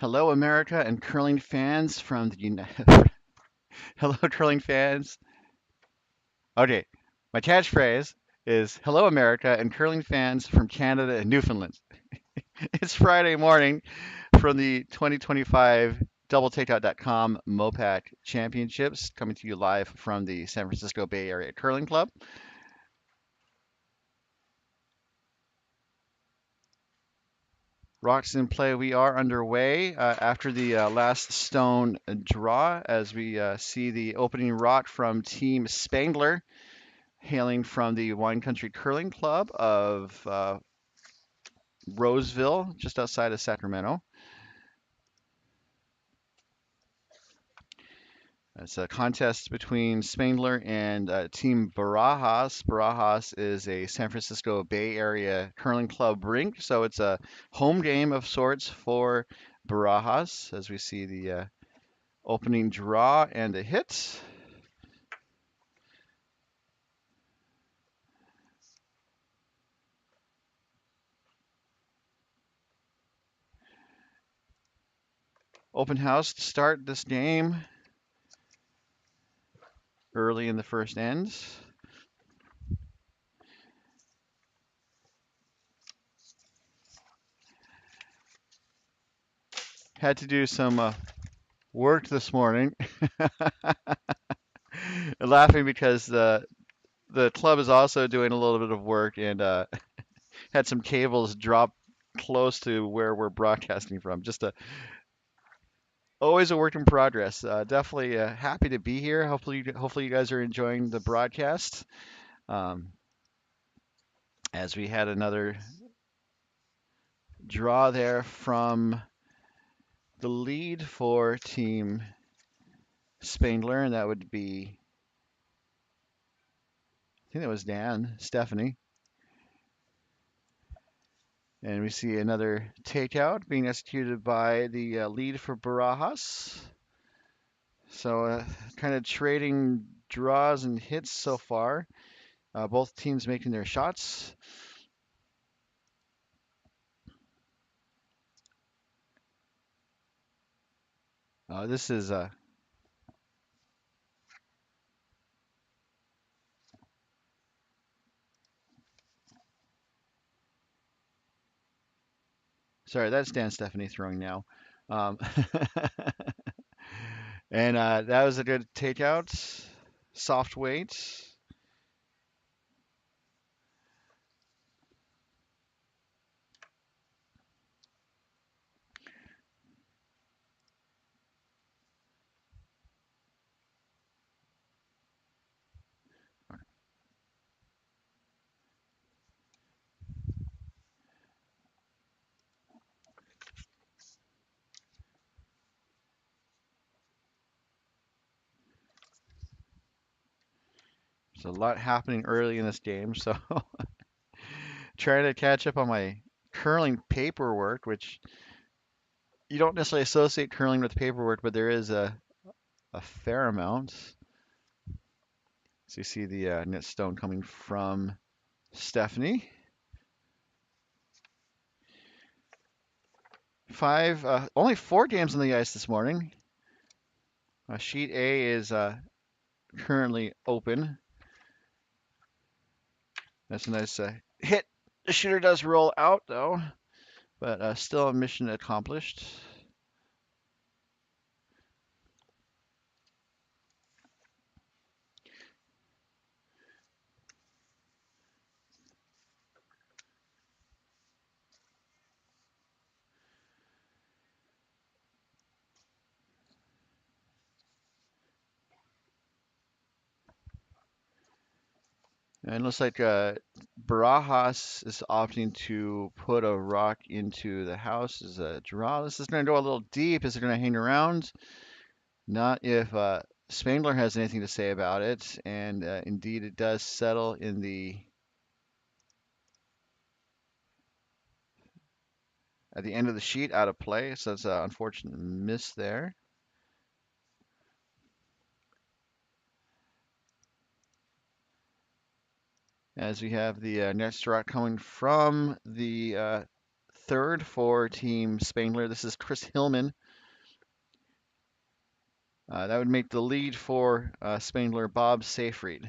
Hello, America and curling fans from the United. Hello, curling fans. Okay, my catchphrase is "Hello, America and curling fans from Canada and Newfoundland." It's Friday morning from the 2025 doubletakeout.com MoPac Championships, coming to you live from the San Francisco Bay Area Curling Club. Rocks in play. We are underway after the last stone draw as we see the opening rock from Team Spangler, hailing from the Wine Country Curling Club of Roseville, just outside of Sacramento. It's a contest between Spangler and Team Barajas. Barajas is a San Francisco Bay Area curling club rink, so it's a home game of sorts for Barajas as we see the opening draw and a hit. Open house to start this game early in the first end. Had to do some work this morning. Laughing because the club is also doing a little bit of work and had some cables drop close to where we're broadcasting from. Just always a work in progress. Definitely happy to be here. Hopefully you guys are enjoying the broadcast. Um, as we had another draw there from the lead for Team Spangler, and that would be, I think that was Dan, Stephanie. And we see another takeout being executed by the lead for Barajas. So kind of trading draws and hits so far. Both teams making their shots. This is sorry, that's Dan Stephanie throwing now. Um, and that was a good takeout. Soft weight. There's a lot happening early in this game, so trying to catch up on my curling paperwork, which you don't necessarily associate curling with paperwork, but there is a fair amount. So you see the net stone coming from Stephanie. Only four games on the ice this morning. Sheet A is currently open. That's a nice hit. The shooter does roll out though, but still a mission accomplished. And it looks like Barajas is opting to put a rock into the house as a draw. This is going to go a little deep. Is it going to hang around? Not if Spangler has anything to say about it. And indeed, it does settle in the at the end of the sheet out of play. So it's an unfortunate miss there. As we have the next rock coming from the third for Team Spangler. This is Chris Hillman. That would make the lead for Spangler Bob Seyfried.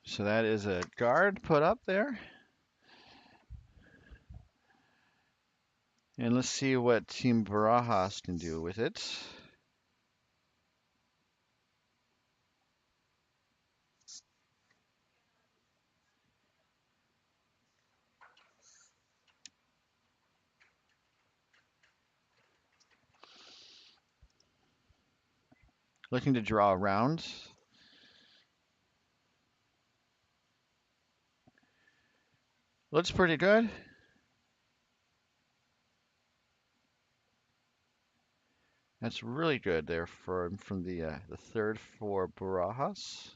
So that is a guard put up there. And let's see what Team Barajas can do with it. Looking to draw around. Looks pretty good. That's really good there from the third for Barajas.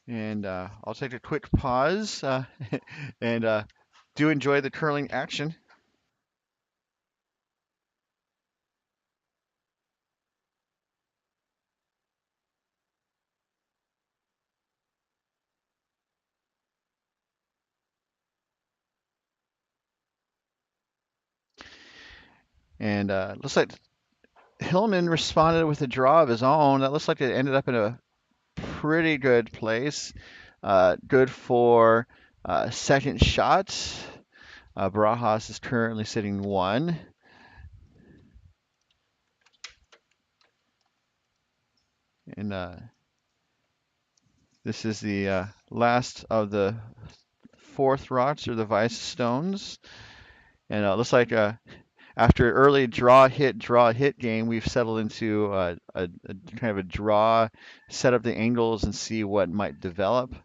And I'll take a quick pause and do enjoy the curling action. And looks like Hillman responded with a draw of his own. That looks like it ended up in a pretty good place. Good for second shot. Barajas is currently sitting 1. And this is the last of the fourth rocks or the vice stones. And it looks like after an early draw hit game, we've settled into a kind of a draw, set up the angles and see what might develop.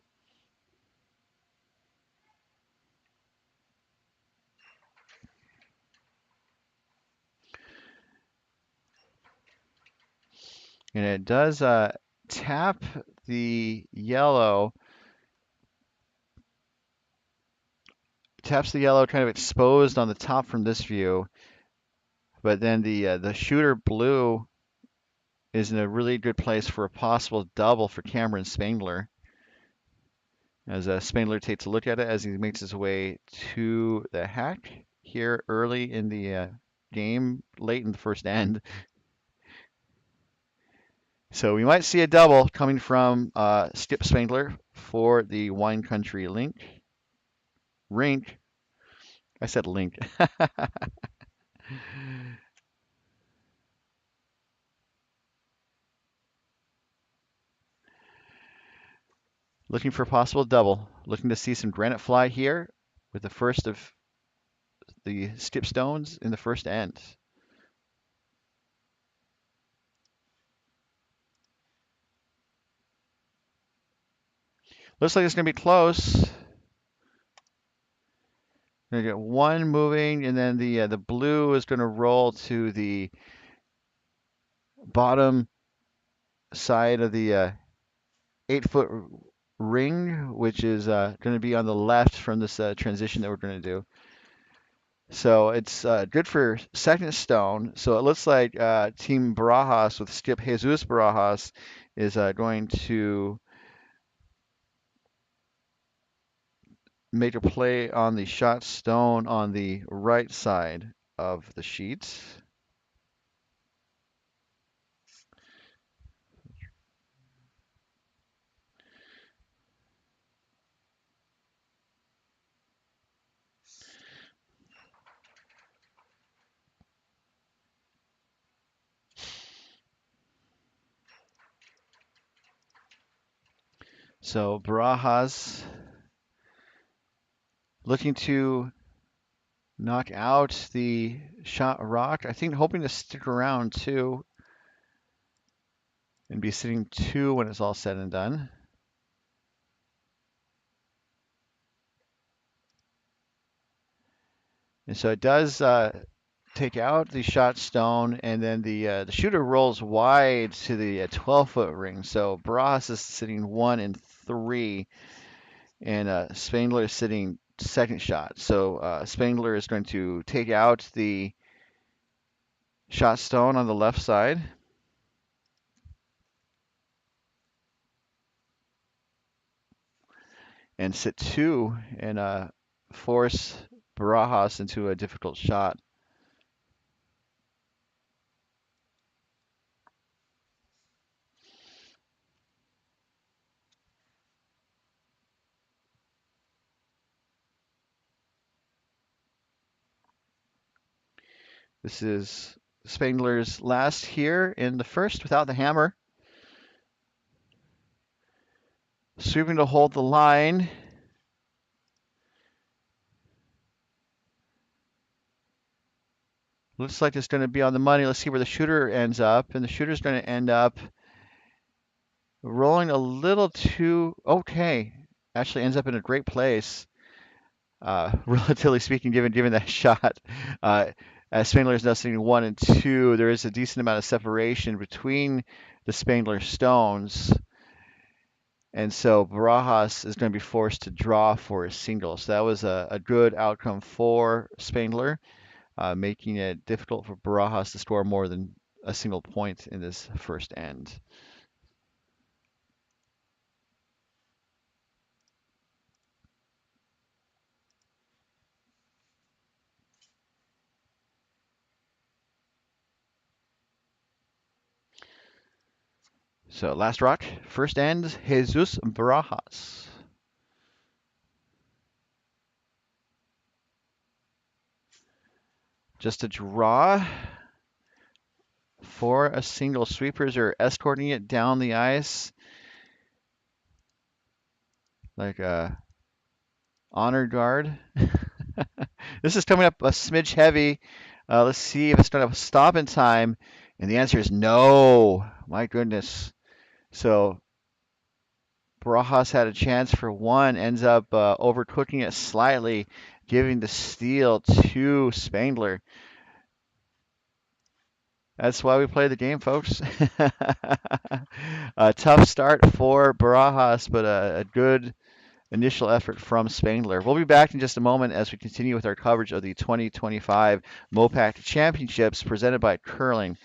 And it does tap the yellow, taps the yellow kind of exposed on the top from this view, but then the shooter blue is in a really good place for a possible double for Cameron Spangler. As Spangler takes a look at it as he makes his way to the hack here early in the game, late in the first end. So we might see a double coming from Skip Spangler for the Wine Country rink. I said link. Looking for a possible double. Looking to see some granite fly here with the first of the skip stones in the first end. Looks like it's going to be close. Going to get one moving, and then the blue is going to roll to the bottom side of the 8-foot ring, which is going to be on the left from this transition that we're going to do. So it's good for second stone. So it looks like Team Barajas with Skip Jesus Barajas is going to make a play on the shot stone on the right side of the sheet. So Barajas looking to knock out the shot rock. I think hoping to stick around too and be sitting 2 when it's all said and done. And so it does take out the shot stone, and then the shooter rolls wide to the 12-foot ring. So Barajas is sitting 1 and 3, and Spangler is sitting second shot. So Spangler is going to take out the shot stone on the left side. And sit 2 and force Barajas into a difficult shot. This is Spangler's last here in the first without the hammer. Sweeping to hold the line. Looks like it's going to be on the money. Let's see where the shooter ends up. And the shooter's going to end up rolling a little too okay. Actually ends up in a great place, relatively speaking, given that shot. As Spangler is now sitting 1 and 2, there is a decent amount of separation between the Spangler stones. And so Barajas is going to be forced to draw for a single. So that was a good outcome for Spangler, making it difficult for Barajas to score more than a single point in this first end. So last rock, first end, Jesus Barajas. Just a draw for a single. Sweepers are escorting it down the ice like a honor guard. This is coming up a smidge heavy. Let's see if it's going to stop in time. And the answer is no. My goodness. So Barajas had a chance for 1, ends up overcooking it slightly, giving the steal to Spangler. That's why we play the game, folks. A tough start for Barajas, but a good initial effort from Spangler. We'll be back in just a moment as we continue with our coverage of the 2025 MoPac Championships presented by curling.gg.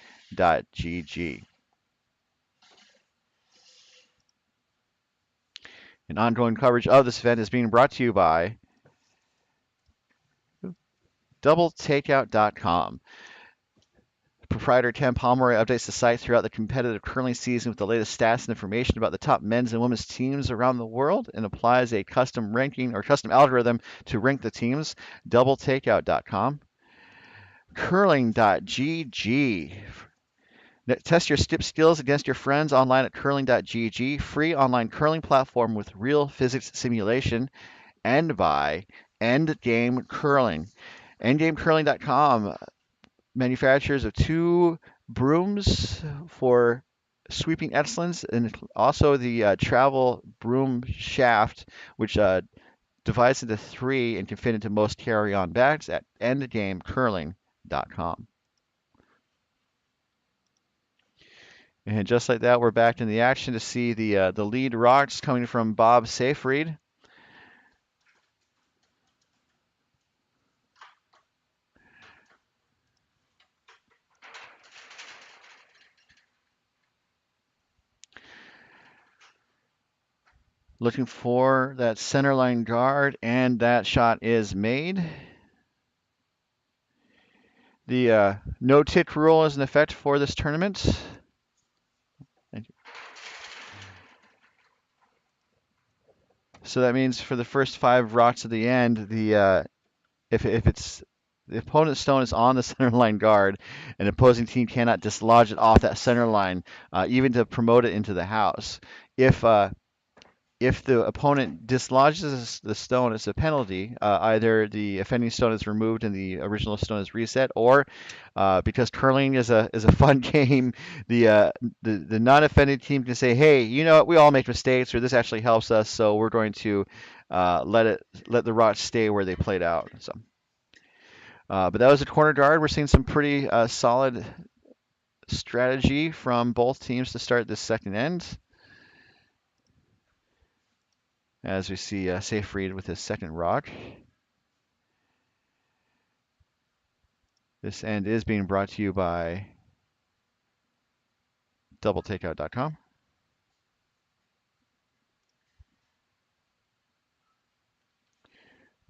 An ongoing coverage of this event is being brought to you by doubletakeout.com. Proprietor Ken Pomeroy updates the site throughout the competitive curling season with the latest stats and information about the top men's and women's teams around the world, and applies a custom ranking or custom algorithm to rank the teams. Doubletakeout.com. Curling.gg. Test your skills against your friends online at curling.gg, free online curling platform with real physics simulation, and by Endgame Curling. Endgamecurling.com, manufacturers of 2 brooms for sweeping excellence, and also the travel broom shaft, which divides into 3 and can fit into most carry-on bags at endgamecurling.com. And just like that, we're back in the action to see the lead rocks coming from Bob Seyfried. Looking for that center line guard, and that shot is made. The no-tick rule is in effect for this tournament. Thank you. So that means for the first 5 rocks at the end, if the opponent's stone is on the center line guard, an opposing team cannot dislodge it off that center line, even to promote it into the house. If if the opponent dislodges the stone, it's a penalty. Either the offending stone is removed and the original stone is reset, or because curling is a fun game, the non-offending team can say, "Hey, you know what? We all make mistakes, or this actually helps us, so we're going to let the rocks stay where they played out." So, but that was a corner guard. We're seeing some pretty solid strategy from both teams to start this second end. As we see Seyfried with his second rock. This end is being brought to you by doubletakeout.com.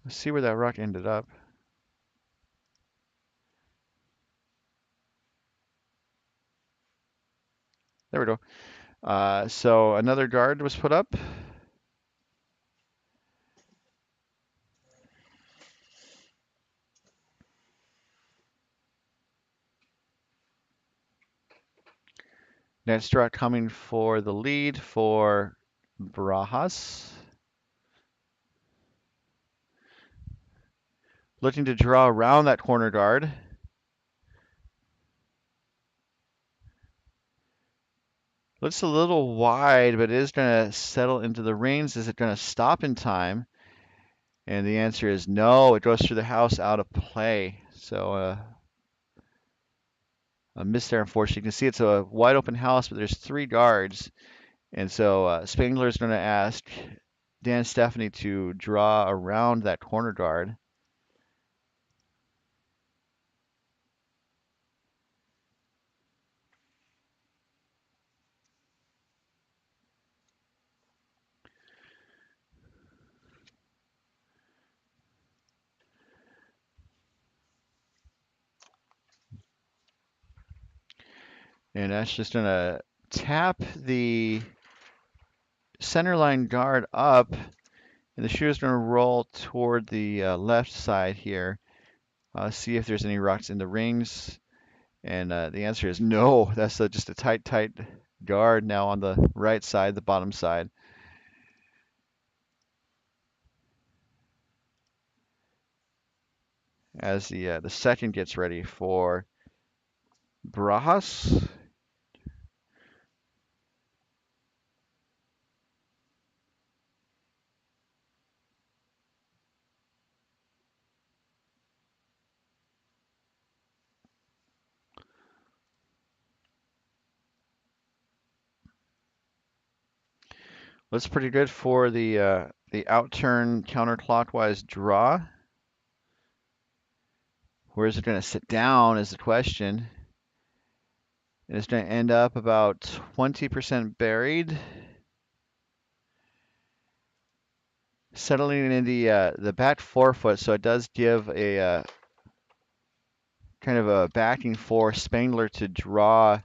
Let's see where that rock ended up. There we go. So another guard was put up. Next draw coming for the lead for Barajas. Looking to draw around that corner guard. Looks a little wide, but it is going to settle into the reins. Is it going to stop in time? And the answer is no. It goes through the house out of play. So a miss there, unfortunately. You can see it's a wide open house, but there's three guards. And so Spangler is going to ask Dan Stephanie to draw around that corner guard. And that's just going to tap the center line guard up. And the shooter is going to roll toward the left side here. See if there's any rocks in the rings. And the answer is no. That's just a tight guard now on the right side, the bottom side. As the second gets ready for Barajas. Looks pretty good for the outturn counterclockwise draw. Where is it going to sit down is the question. And it's going to end up about 20% buried. Settling in the back forefoot, so it does give a kind of a backing for Spangler to draw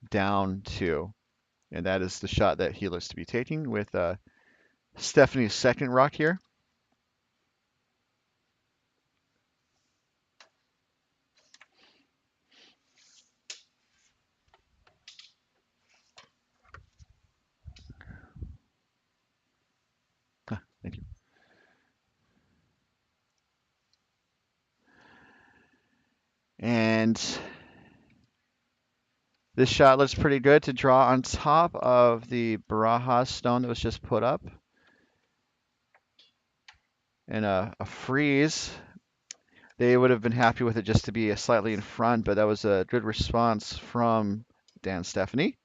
down to. And that is the shot that he looks to be taking with Stephanie's second rock here. Thank you. And this shot looks pretty good to draw on top of the Barajas stone that was just put up. And a freeze. They would have been happy with it just to be slightly in front, but that was a good response from Dan Stephanie.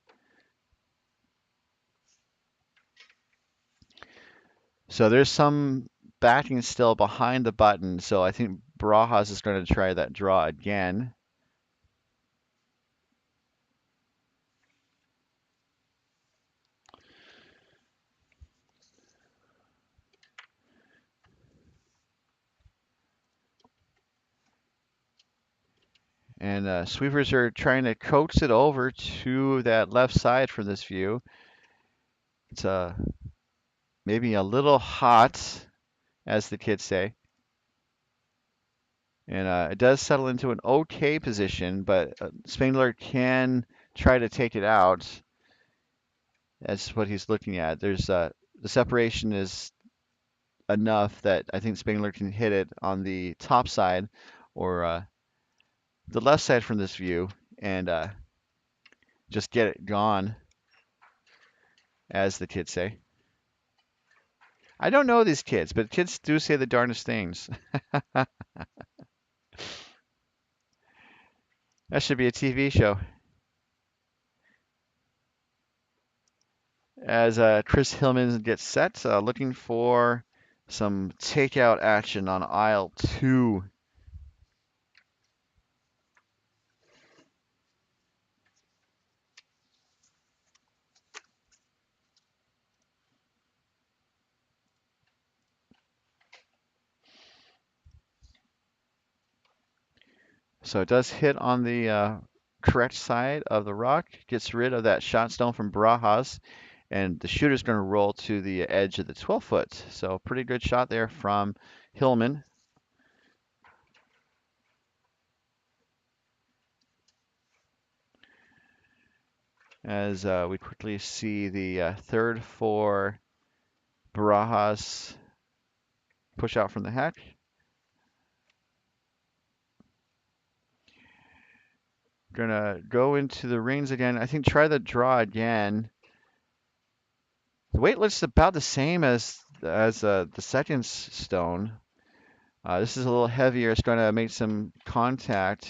So there's some backing still behind the button, so I think Barajas is going to try that draw again. And sweepers are trying to coax it over to that left side from this view. It's maybe a little hot, as the kids say. And it does settle into an okay position, but Spangler can try to take it out. That's what he's looking at. There's the separation is enough that I think Spangler can hit it on the top side or the left side from this view and just get it gone, as the kids say. I don't know these kids, but kids do say the darndest things. That should be a TV show. As Chris Hillman gets set, looking for some takeout action on aisle 2. So it does hit on the correct side of the rock, gets rid of that shot stone from Barajas, and the shooter's going to roll to the edge of the 12-foot. So pretty good shot there from Hillman. As we quickly see the third for Barajas push out from the hack. Gonna go into the rings again. I think try the draw again. The weight looks about the same as the second stone. This is a little heavier. It's going to make some contact.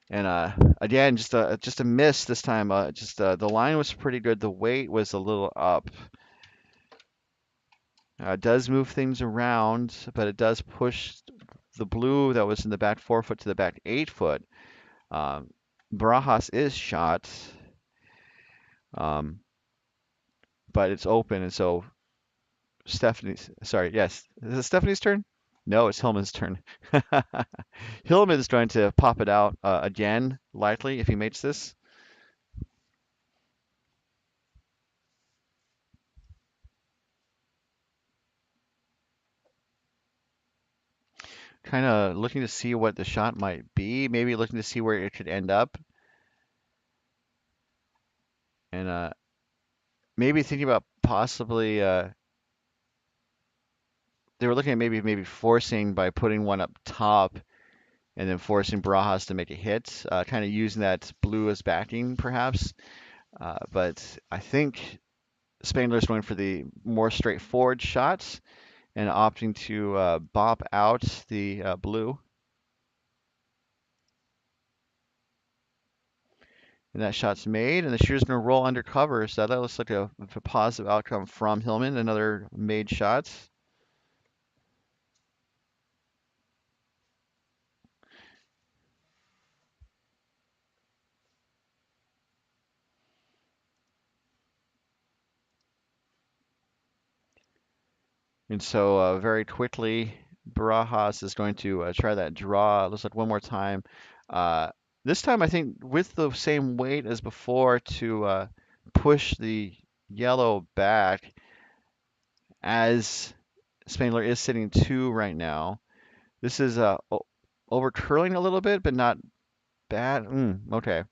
And again, just a miss this time. The line was pretty good. The weight was a little up. It does move things around, but it does push the blue that was in the back 4-foot to the back 8-foot. Barajas is shot, but it's open, and so yes, is it Stephanie's turn? No, it's Hillman's turn. Hillman's trying to pop it out again, likely, if he makes this. Kind of looking to see what the shot might be, maybe looking to see where it could end up. And maybe thinking about possibly, they were looking at maybe forcing by putting one up top and then forcing Barajas to make a hit, kind of using that blue as backing, perhaps. But I think Spangler's going for the more straightforward shots and opting to bop out the blue. And that shot's made, and the shooter's going to roll under cover. So that looks like a positive outcome from Hillman. Another made shot. And so very quickly, Barajas is going to try that draw. It looks like one more time. Uh, this time, I think with the same weight as before to push the yellow back, as Spangler is sitting 2 right now. This is over curling a little bit, but not bad. Okay.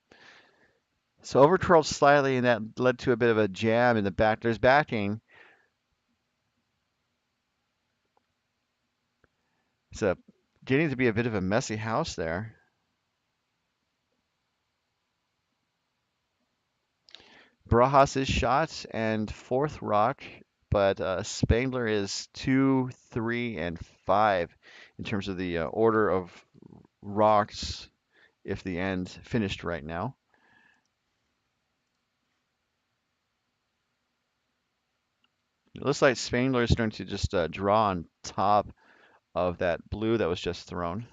So over curled slightly, and that led to a bit of a jam in the back. There's backing. It's getting to be a bit of a messy house there. Barajas is shot and 4th rock, but Spangler is 2, 3, and 5 in terms of the order of rocks if the end finished right now. It looks like Spangler is going to just draw on top of that blue that was just thrown.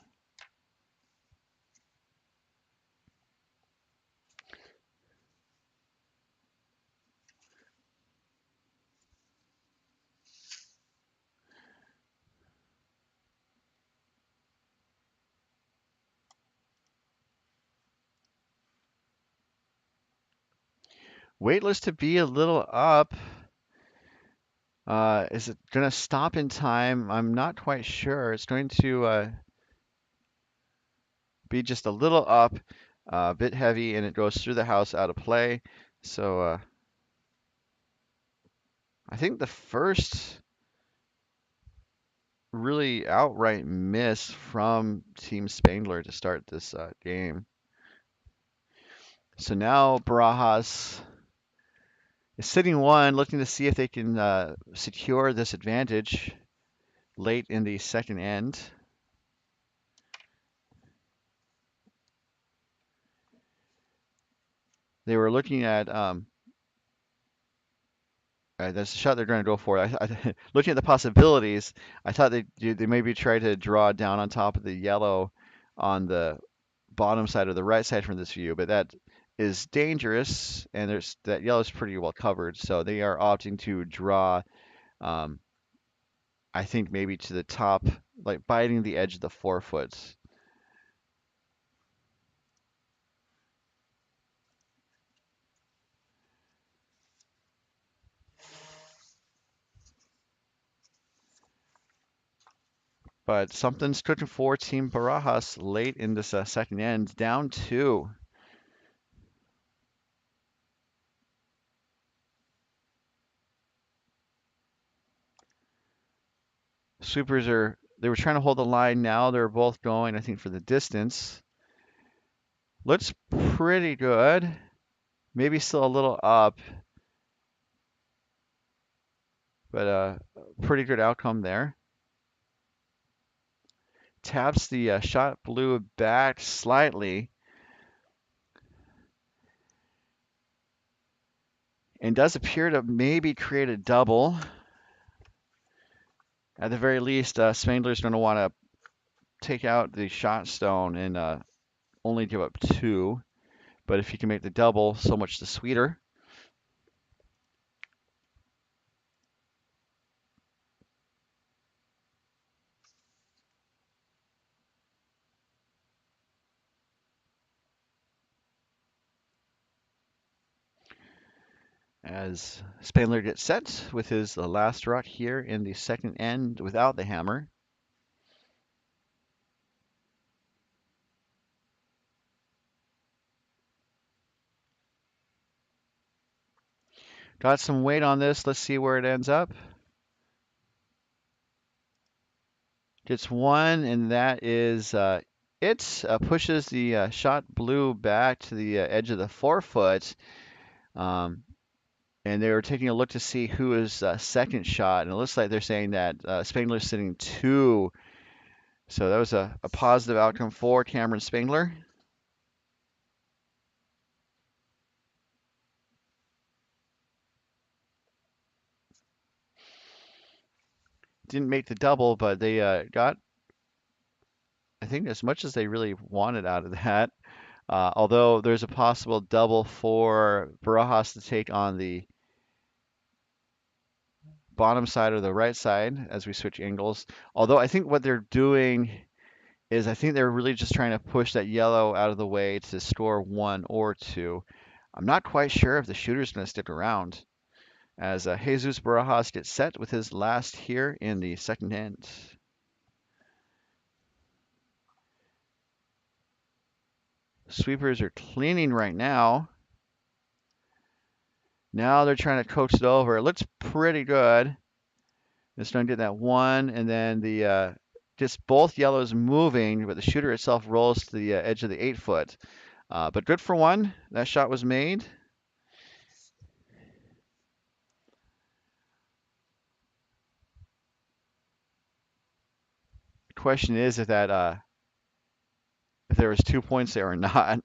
Weightless to be a little up. Is it going to stop in time? I'm not quite sure. It's going to be just a little up, a bit heavy, and it goes through the house out of play. So I think the first really outright miss from Team Spangler to start this game. So now Barajas is sitting one, looking to see if they can secure this advantage late in the second end. They were looking at that's the shot they're going to go for. Looking at the possibilities, I thought they maybe try to draw down on top of the yellow on the bottom side or the right side from this view, but that is dangerous, and that yellow is pretty well covered, so they are opting to draw. Um, I think maybe to the top, like biting the edge of the 4 foot. But something's cooking for Team Barajas late in this second end, down 2. Sweepers they were trying to hold the line. Now they're both going, I think, for the distance. Looks pretty good. Maybe still a little up, but pretty good outcome there. Taps the shot blue back slightly and does appear to maybe create a double. At the very least, Spangler's going to want to take out the shot stone and only give up 2. But if he can make the double, so much the sweeter. As Spangler gets set with his last rock here in the second end without the hammer. Got some weight on this. Let's see where it ends up. Gets 1, and that is it. Pushes the shot blue back to the edge of the 4 foot. And they were taking a look to see who is second shot, and it looks like they're saying that Spangler's sitting 2. So that was a positive outcome for Cameron Spangler. Didn't make the double, but they got, I think, as much as they really wanted out of that. Although there's a possible double for Barajas to take on the bottom side or the right side as we switch angles. Although I think what they're doing is I think they're really just trying to push that yellow out of the way to score 1 or 2. I'm not quite sure if the shooter's going to stick around as Jesus Barajas gets set with his last here in the second end. Sweepers are cleaning right now. Now they're trying to coax it over. It looks pretty good. Just trying to get that 1, and then the just both yellows moving, but the shooter itself rolls to the edge of the 8 foot. But good for 1. That shot was made. The question is if that if there was 2 points there or not.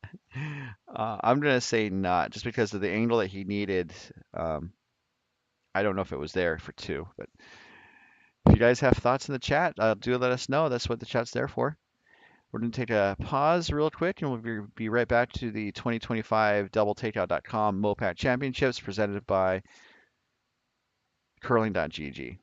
I'm gonna say not, just because of the angle that he needed. I don't know if it was there for 2, but if you guys have thoughts in the chat, do let us know. That's what the chat's there for. We're going to take a pause real quick, and we'll be right back to the 2025 doubletakeout.com MoPac Championships presented by curling.gg.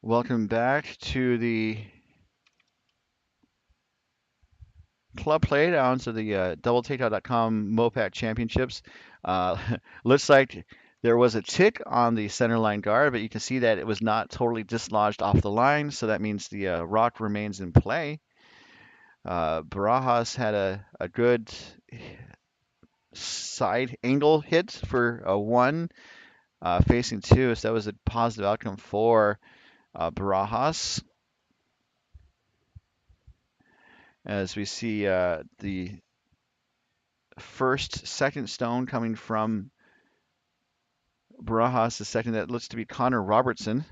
Welcome back to the Club Playdowns of the doubletakeout.com MoPac Championships. Uh, looks like there was a tick on the center line guard, but you can see that it was not totally dislodged off the line, so that means the rock remains in play. Barajas had a good side angle hit for a one, facing two, so that was a positive outcome for Barajas. As we see the second stone coming from Barajas, the second that looks to be Connor Robertson.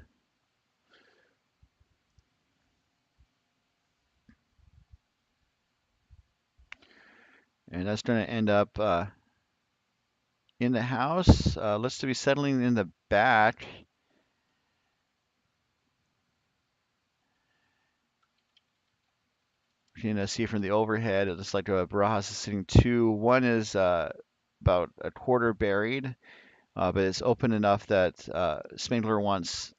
And that's going to end up in the house. Looks to be settling in the back. You can see from the overhead, it looks like Barajas is sitting two. One is about a quarter buried, but it's open enough that Spangler wants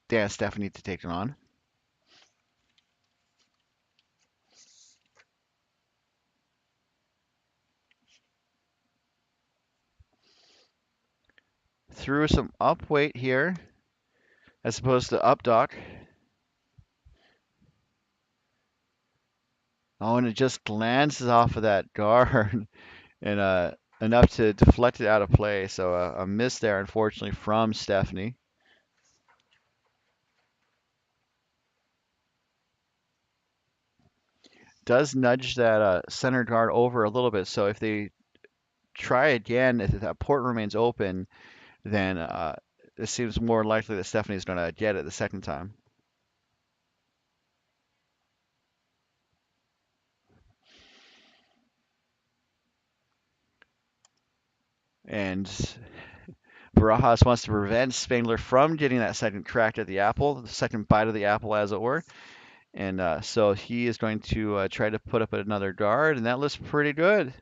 Dan Stephanie to take it on. Threw some up weight here as opposed to up dock. Oh, and it just glances off of that guard and enough to deflect it out of play. So a miss there, unfortunately, from Stephanie. Does nudge that center guard over a little bit. So if they try again, if that port remains open, then it seems more likely that Stephanie's going to get it the second time. And Barajas wants to prevent Spangler from getting that second crack at the apple, the second bite of the apple, as it were. And so he is going to try to put up another guard, and that looks pretty good.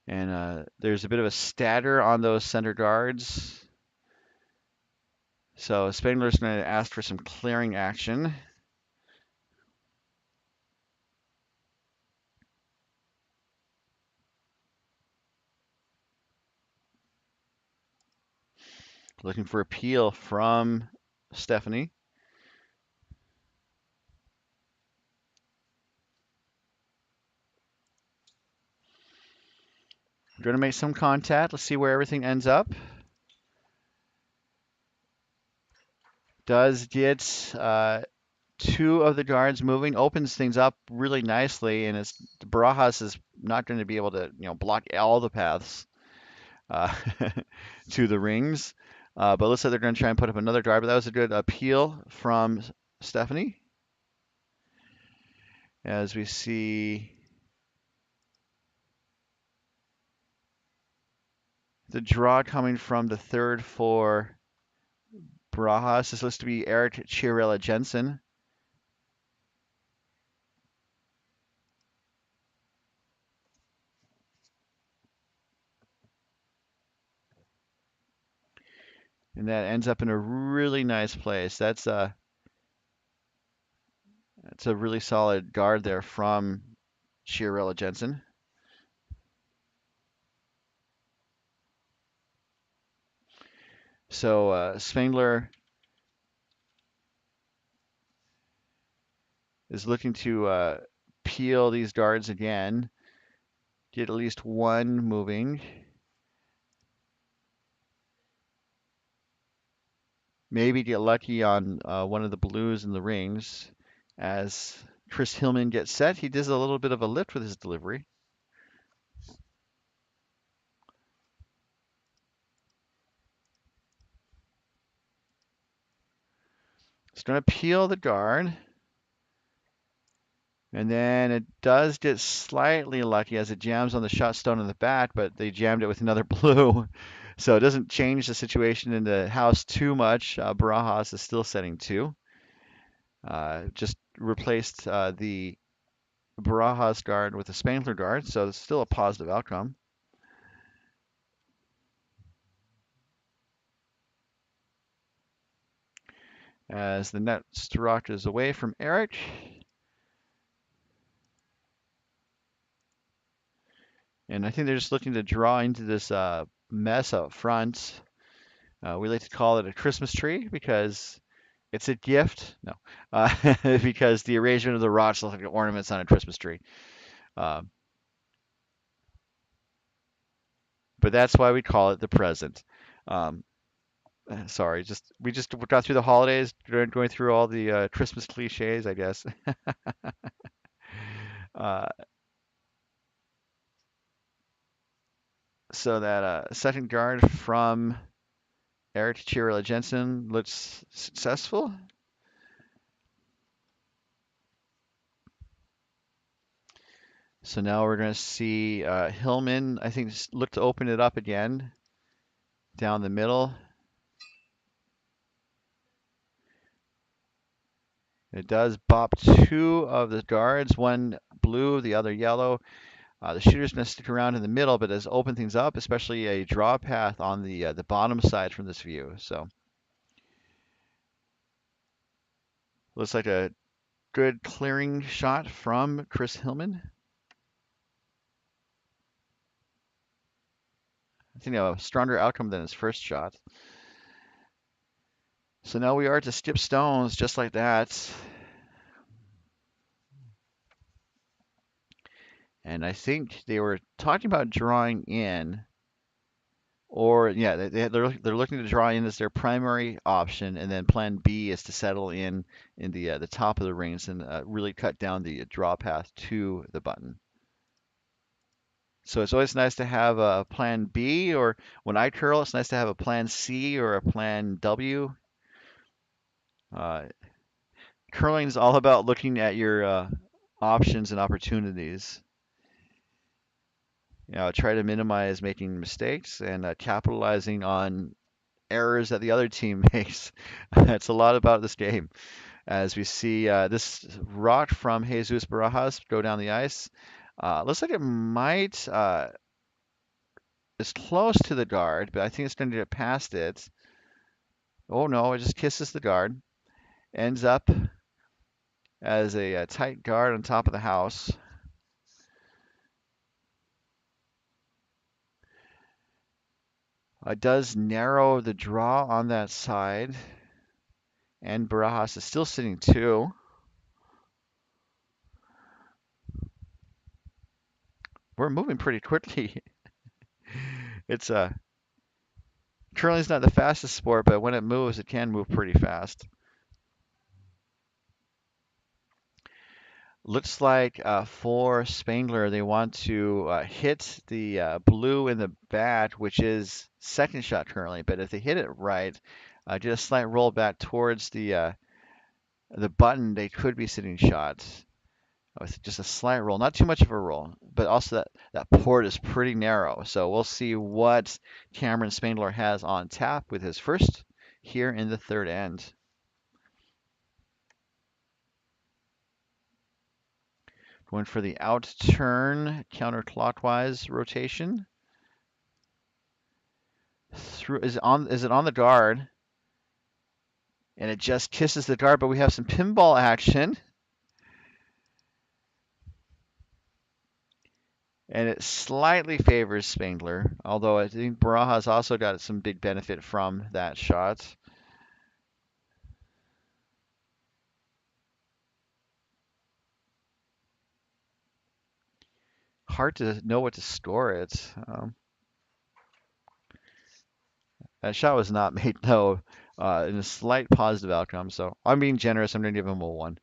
And there's a bit of a statter on those center guards. So Spangler's going to ask for some clearing action. Looking for a peel from Stephanie. We're going to make some contact. Let's see where everything ends up. Does get two of the guards moving, opens things up really nicely, and Barajas is not going to be able to, block all the paths uh, to the rings. But looks like they're going to try and put up another guard. But that was a good appeal from Stephanie. As we see the draw coming from the third for Barajas. This looks to be Eric Chiarella Jensen. And that ends up in a really nice place. That's a really solid guard there from Chiarella Jensen. So Spangler is looking to peel these guards again, get at least one moving. Maybe get lucky on one of the blues in the rings. As Chris Hillman gets set, he does a little bit of a lift with his delivery. It's going to peel the guard. And then it does get slightly lucky as it jams on the shot stone in the back, but they jammed it with another blue. So it doesn't change the situation in the house too much. Barajas is still setting two. Just replaced the Barajas guard with the Spangler guard, so it's still a positive outcome. as the net struck is away from Eric. And I think they're just looking to draw into this mess up front. We like to call it a Christmas tree because it's a gift. No, because the arrangement of the rocks look like ornaments on a Christmas tree. Uh, but that's why we call it the present. Um, sorry, we just got through the holidays, going through all the Christmas cliches, I guess. Uh, so that second guard from Eric Chirila Jensen looks successful. So now we're going to see Hillman, I think, look to open it up again down the middle. It does bop two of the guards, one blue, the other yellow. The shooter's going to stick around in the middle, but has opened things up, especially a draw path on the bottom side from this view. So looks like a good clearing shot from Chris Hillman. I think a stronger outcome than his first shot. So now we are to skip stones just like that. And I think they were talking about drawing in, or yeah, they're looking to draw in as their primary option, and then Plan B is to settle in the top of the rings and really cut down the draw path to the button. So it's always nice to have a Plan B, or when I curl, it's nice to have a Plan C or a Plan W. Uh, Curling is all about looking at your options and opportunities. Try to minimize making mistakes and capitalizing on errors that the other team makes. That's a lot about this game. As we see this rock from Jesus Barajas go down the ice. Looks like it might is close to the guard, but I think it's going to get past it. Oh no, it just kisses the guard. Ends up as a tight guard on top of the house. Does narrow the draw on that side. And Barajas is still sitting two. We're moving pretty quickly. It's curling's not the fastest sport, but when it moves, it can move pretty fast. Looks like for Spangler, they want to hit the blue in the bat, which is second shot currently. But if they hit it right, get a slight roll back towards the button, they could be sitting shots with just a slight roll, not too much of a roll, but also that port is pretty narrow. So we'll see what Cameron Spangler has on tap with his first here in the third end. Going for the out turn, counterclockwise rotation. Is it on the guard? And it just kisses the guard, but we have some pinball action. And it slightly favors Spangler, although I think Barajas also got some big benefit from that shot. Hard to know what to score it. That shot was not made though, in a slight positive outcome. So I'm being generous. I'm going to give him a 1.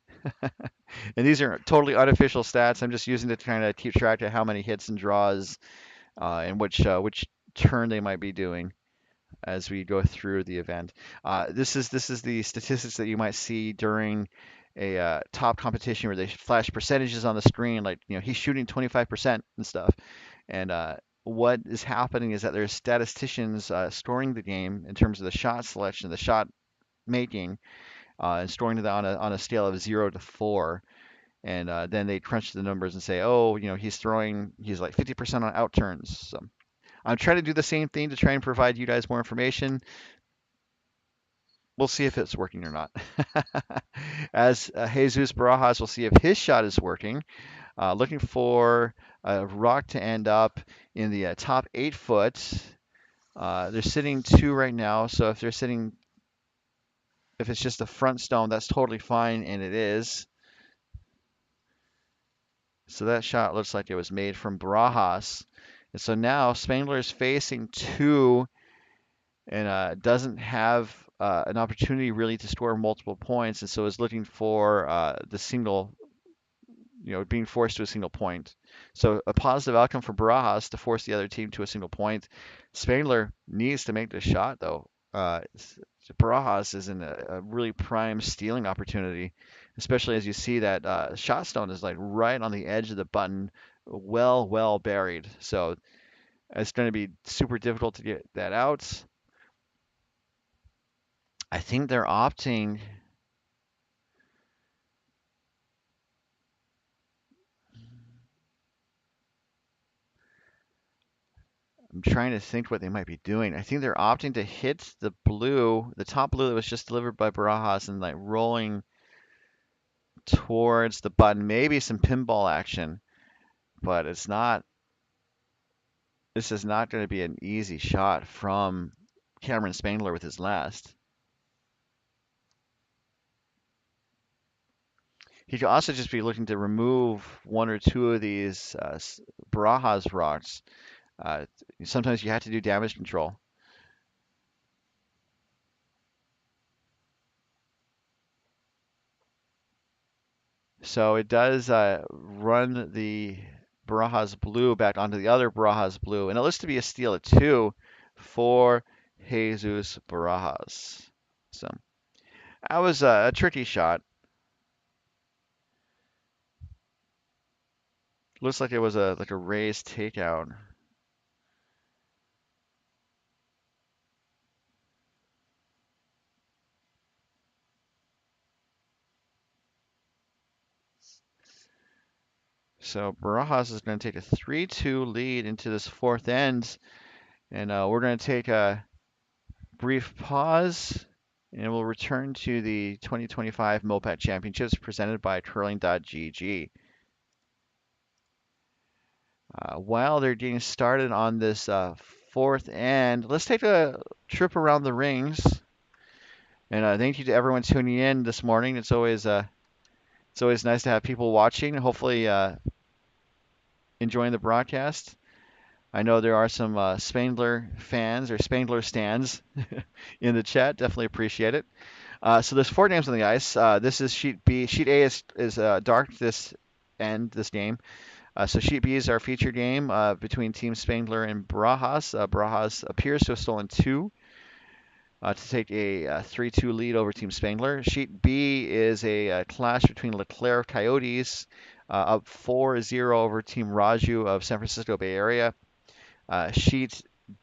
And these are totally unofficial stats. I'm just using to kind of keep track of how many hits and draws and which turn they might be doing as we go through the event. This is the statistics that you might see during a top competition where they flash percentages on the screen, like he's shooting 25% and stuff. And what is happening is that there's statisticians storing the game in terms of the shot selection, the shot making, and storing it on a scale of 0 to 4. And then they crunch the numbers and say, oh, he's like 50% on out turns. So I'm trying to do the same thing to try and provide you guys more information. we'll see if it's working or not. As Jesus Barajas, we'll see if his shot is working. Looking for a rock to end up in the top 8 foot. They're sitting 2 right now, so if it's just a front stone, that's totally fine, and it is. So that shot looks like it was made from Barajas. And so now Spangler is facing 2 and doesn't have an opportunity really to score multiple points, and so is looking for the single, being forced to a single point. So a positive outcome for Barajas to force the other team to a single point. Spangler needs to make the shot though. Barajas is in a really prime stealing opportunity, especially as you see that shot stone is like right on the edge of the button, well buried. So it's going to be super difficult to get that out. I think they're opting. I'm trying to think what they might be doing. I think they're opting to hit the top blue that was just delivered by Barajas, and like rolling towards the button. Maybe some pinball action, but it's not. This is not going to be an easy shot from Cameron Spangler with his last. He could also just be looking to remove 1 or 2 of these Barajas rocks. Uh, Sometimes you have to do damage control. So it does run the Barajas blue back onto the other Barajas blue, and it looks to be a steal at 2 for Jesus Barajas. So that was a tricky shot. Looks like it was a raised takeout. So Barajas is going to take a 3-2 lead into this fourth end, and we're going to take a brief pause, and we'll return to the 2025 MoPac Championships presented by Curling.gg. While they're getting started on this fourth end, let's take a trip around the rings. And thank you to everyone tuning in this morning. It's always nice to have people watching. Hopefully, enjoying the broadcast. I know there are some Spangler fans or Spangler stands in the chat. Definitely appreciate it. So there's 4 games on the ice. This is Sheet B. Sheet A is dark this game. So Sheet B is our feature game between Team Spangler and Barajas. Barajas appears to have stolen 2 to take a 3-2 lead over Team Spangler. Sheet B is a clash between Leclerc Coyotes up 4-0 over Team Raju of San Francisco Bay Area. Sheet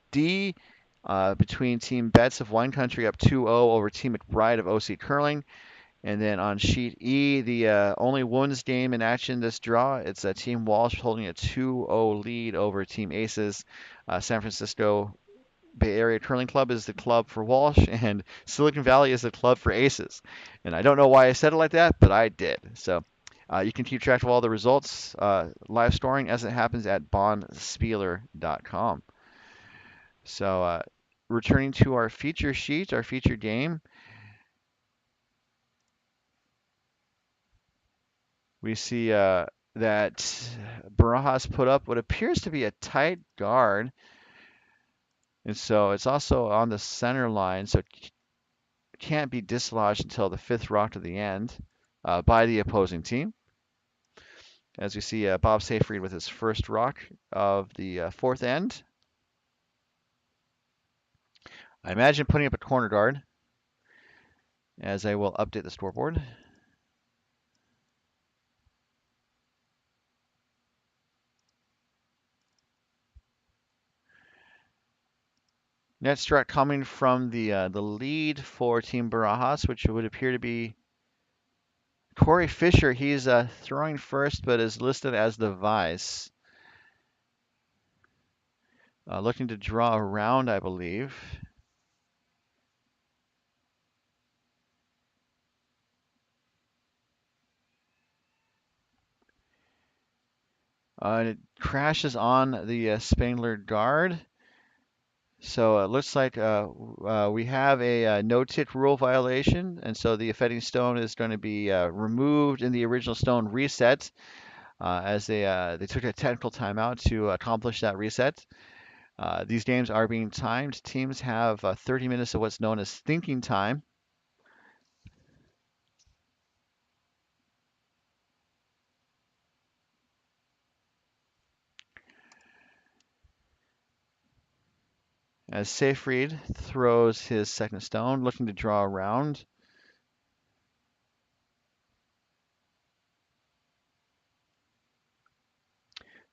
D between Team Betts of Wine Country up 2-0 over Team McBride of OC Curling. And then on sheet E, the only women's game in action this draw, it's Team Walsh holding a 2-0 lead over Team Aces. San Francisco Bay Area Curling Club is the club for Walsh, and Silicon Valley is the club for Aces. And I don't know why I said it like that, but I did. So you can keep track of all the results, live scoring as it happens at bondspieler.com. So returning to our feature sheet, our feature game, we see that Barajas put up what appears to be a tight guard. And so it's also on the center line, so it can't be dislodged until the 5th rock to the end by the opposing team. As we see Bob Seyfried with his first rock of the fourth end. I imagine putting up a corner guard as I will update the scoreboard. Net struck coming from the lead for Team Barajas, which would appear to be Corey Fisher. He's throwing first, but is listed as the vice. Looking to draw around, I believe. And it crashes on the Spangler guard. So it looks like we have a no-tick rule violation, and so the offending stone is going to be removed and the original stone reset as they took a technical timeout to accomplish that reset. These games are being timed. Teams have 30 minutes of what's known as thinking time. As Seyfried throws his second stone, looking to draw around.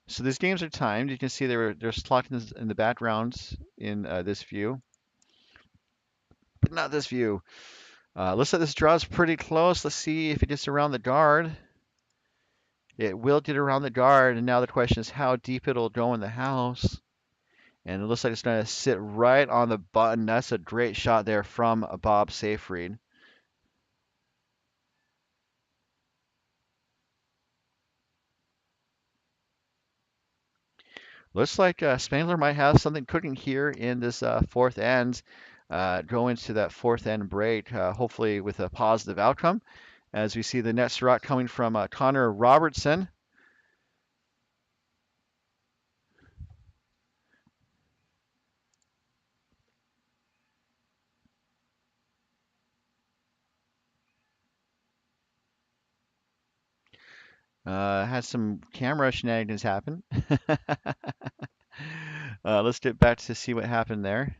So these games are timed. You can see they're slotted in the background in this view, but not this view. Looks like this draw is pretty close. Let's see if it gets around the guard. It will get around the guard, and now the question is how deep it'll go in the house. And it looks like it's going to sit right on the button. That's a great shot there from Bob Seyfried. Looks like Spangler might have something cooking here in this fourth end. Go into that fourth end break, hopefully with a positive outcome. As we see the next rock coming from Connor Robertson. Had some camera shenanigans happen. Let's get back to see what happened there.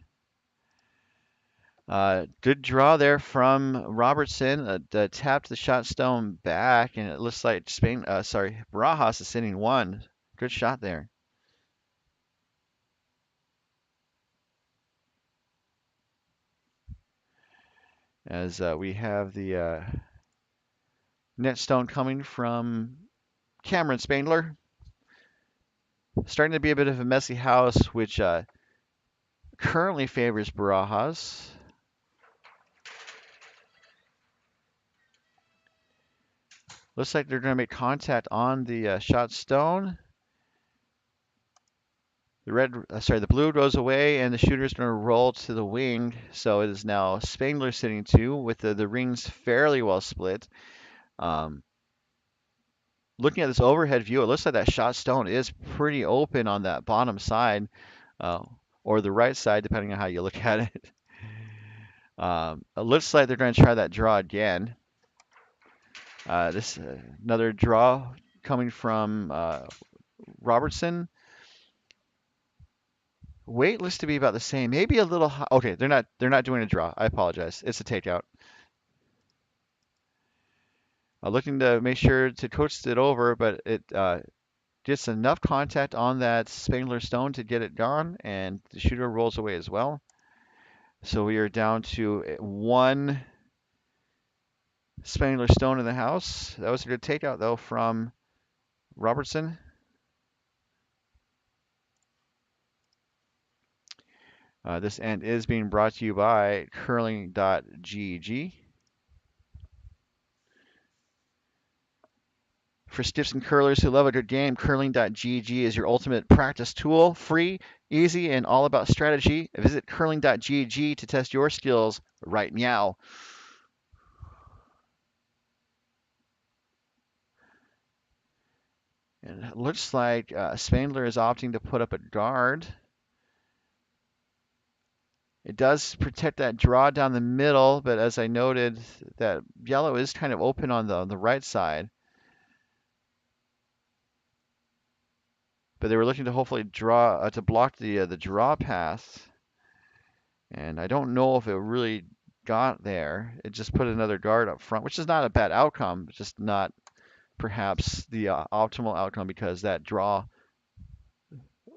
Good draw there from Robertson. Tapped the shot stone back, and it looks like Barajas is sitting one. Good shot there. As we have the net stone coming from Cameron Spangler. Starting to be a bit of a messy house, which currently favors Barajas. Looks like they're going to make contact on the shot stone. The blue goes away, and the shooter's going to roll to the wing. So it is now Spangler sitting two with the rings fairly well split. Um, Looking at this overhead view, it looks like that shot stone is pretty open on that bottom side, uh, or the right side, depending on how you look at it. It looks like they're going to try that draw again. This another draw coming from Robertson. Weight looks to be about the same, maybe a little high. Okay, they're not doing a draw. I apologize. It's a takeout. Looking to make sure to coach it over, but it gets enough contact on that Spangler stone to get it gone, and the shooter rolls away as well. So we are down to one Spangler stone in the house. That was a good takeout though from Robertson. This end is being brought to you by curling.gg. For stiffs and curlers who love a good game, curling.gg is your ultimate practice tool. Free, easy, and all about strategy. Visit curling.gg to test your skills right now. And it looks like Spangler is opting to put up a guard. It does protect that draw down the middle, but as I noted, that yellow is kind of open on the right side. But they were looking to hopefully draw to block the draw path, and I don't know if it really got there. It just put another guard up front, which is not a bad outcome, just not perhaps the optimal outcome because that draw,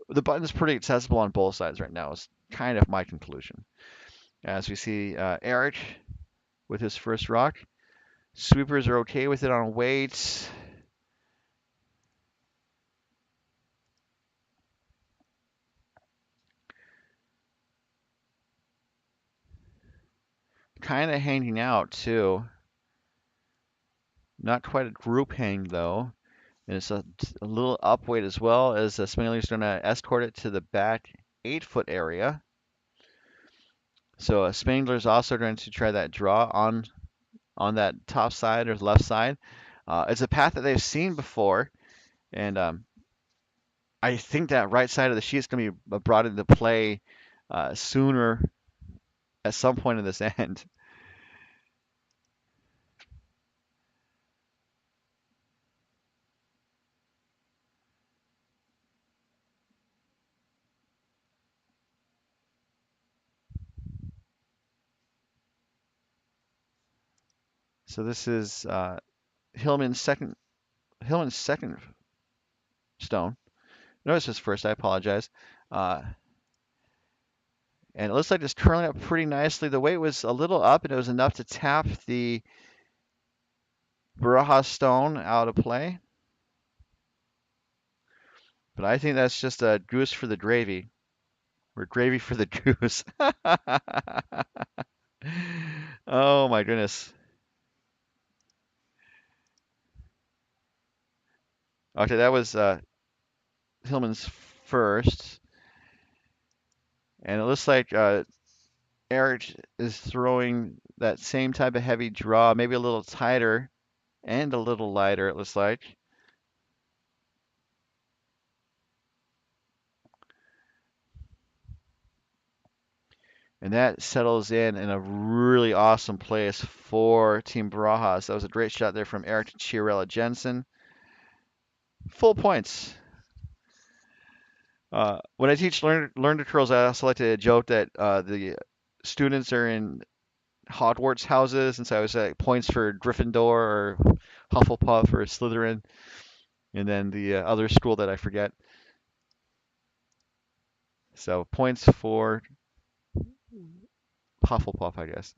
the button is pretty accessible on both sides right now. Is kind of my conclusion. As we see Eric with his first rock. Sweepers are okay with it on weights. Kind of hanging out too. Not quite a group hang though. And it's a little up weight as well, as Spangler's going to escort it to the back 8-foot area. So Spangler's also going to try that draw on that top side or left side. It's a path that they've seen before, and I think that right side of the sheet is going to be brought into play sooner at some point in this end. So this is Hillman's second stone. No, it's his first. I apologize. Uh, and it looks like it's curling up pretty nicely. The weight was a little up, and it was enough to tap the Barajas stone out of play. But I think that's just a goose for the gravy, or gravy for the goose. Oh my goodness. Okay, that was Hillman's first, and it looks like Eric is throwing that same type of heavy draw, maybe a little tighter and a little lighter, it looks like. And that settles in a really awesome place for Team Barajas. That was a great shot there from Eric Chiarella Jensen. Full points. When I teach learn to curls, I also like to joke that the students are in Hogwarts houses, and so I was like points for Gryffindor or Hufflepuff or Slytherin, and then the other school that I forget. So points for Hufflepuff, I guess.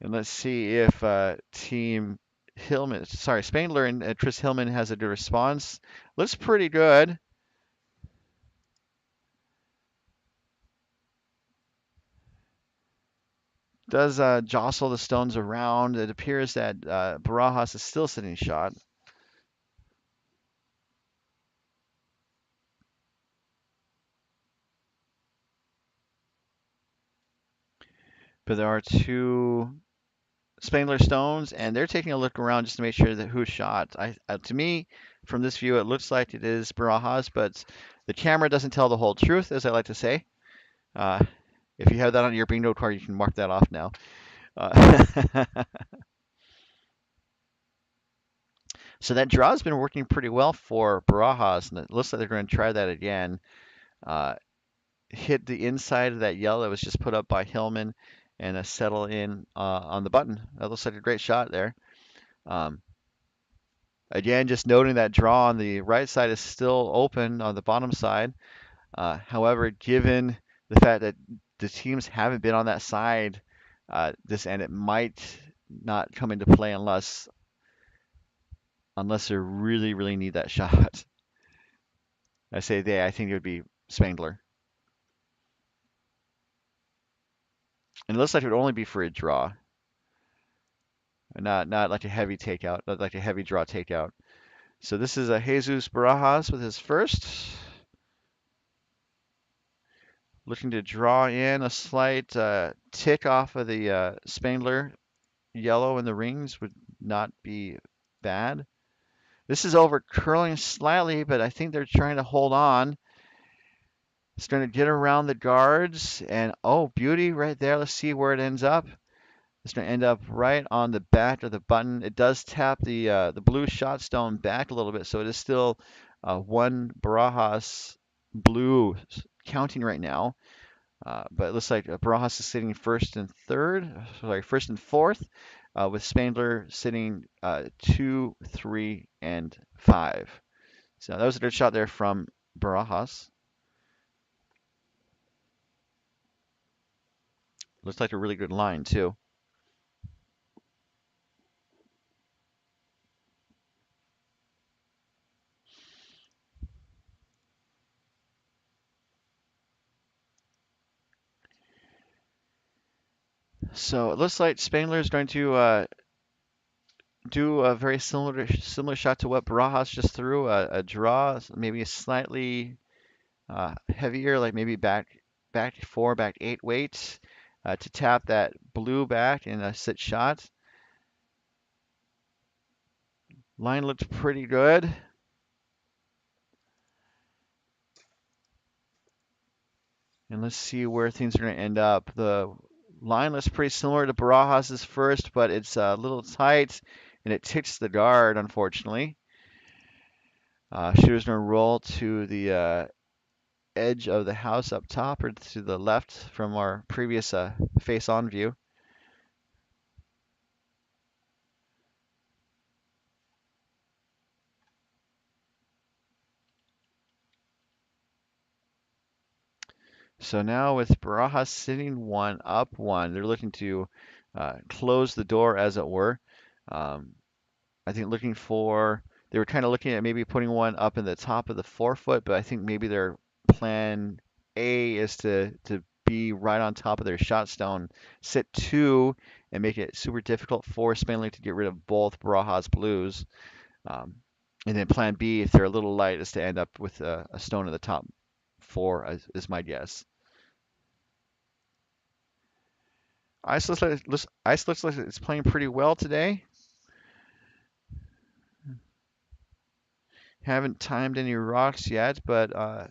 And let's see if Spangler and Tris Hillman has a good response. Looks pretty good. Does jostle the stones around. It appears that Barajas is still sitting shot. But there are two Spangler stones, and they're taking a look around just to make sure that who's shot. To me, from this view, it looks like it is Barajas, but the camera doesn't tell the whole truth, as I like to say. Uh, if you have that on your bingo card, you can mark that off now. So that draw has been working pretty well for Barajas, and it looks like they're going to try that again. Uh, hit the inside of that yellow that was just put up by Hillman and settle in on the button. That looks like a great shot there. Um, Again, just noting that draw on the right side is still open on the bottom side. However, given the fact that the teams haven't been on that side this end, it might not come into play unless they really, really need that shot. I say they, I think it would be Spangler. And it looks like it would only be for a draw, not like a heavy takeout, not like a heavy draw takeout. So this is a Jesus Barajas with his first. Looking to draw in a slight tick off of the Spangler yellow in the rings would not be bad. This is over curling slightly, but I think they're trying to hold on. It's going to get around the guards, and oh, beauty right there. Let's see where it ends up. It's going to end up right on the back of the button. It does tap the blue shot stone back a little bit, so it is still one Barajas blue counting right now. But it looks like Barajas is sitting first and fourth, with Spangler sitting 2, 3, and 5. So that was a good shot there from Barajas. Looks like a really good line too. So it looks like Spangler is going to do a very similar shot to what Barajas just threw, a draw, maybe a slightly heavier, like maybe back 4, back 8 weight to tap that blue back in a sit shot. Line looked pretty good. And let's see where things are going to end up. The line looks pretty similar to Barajas's first, but it's a little tight and it ticks the guard, unfortunately. Shooter's going to roll to the edge of the house up top or to the left from our previous face-on view. So now with Barajas sitting 1 up 1, they're looking to close the door, as it were. I think they were kind of looking at maybe putting one up in the top of the 4-foot, but I think maybe their plan A is to be right on top of their shot stone, sit 2, and make it super difficult for Spangler to get rid of both Barajas blues. Um, and then plan B, if they're a little light, is to end up with a stone in the top 4, is my guess. Ice looks like it's playing pretty well today. Haven't timed any rocks yet, but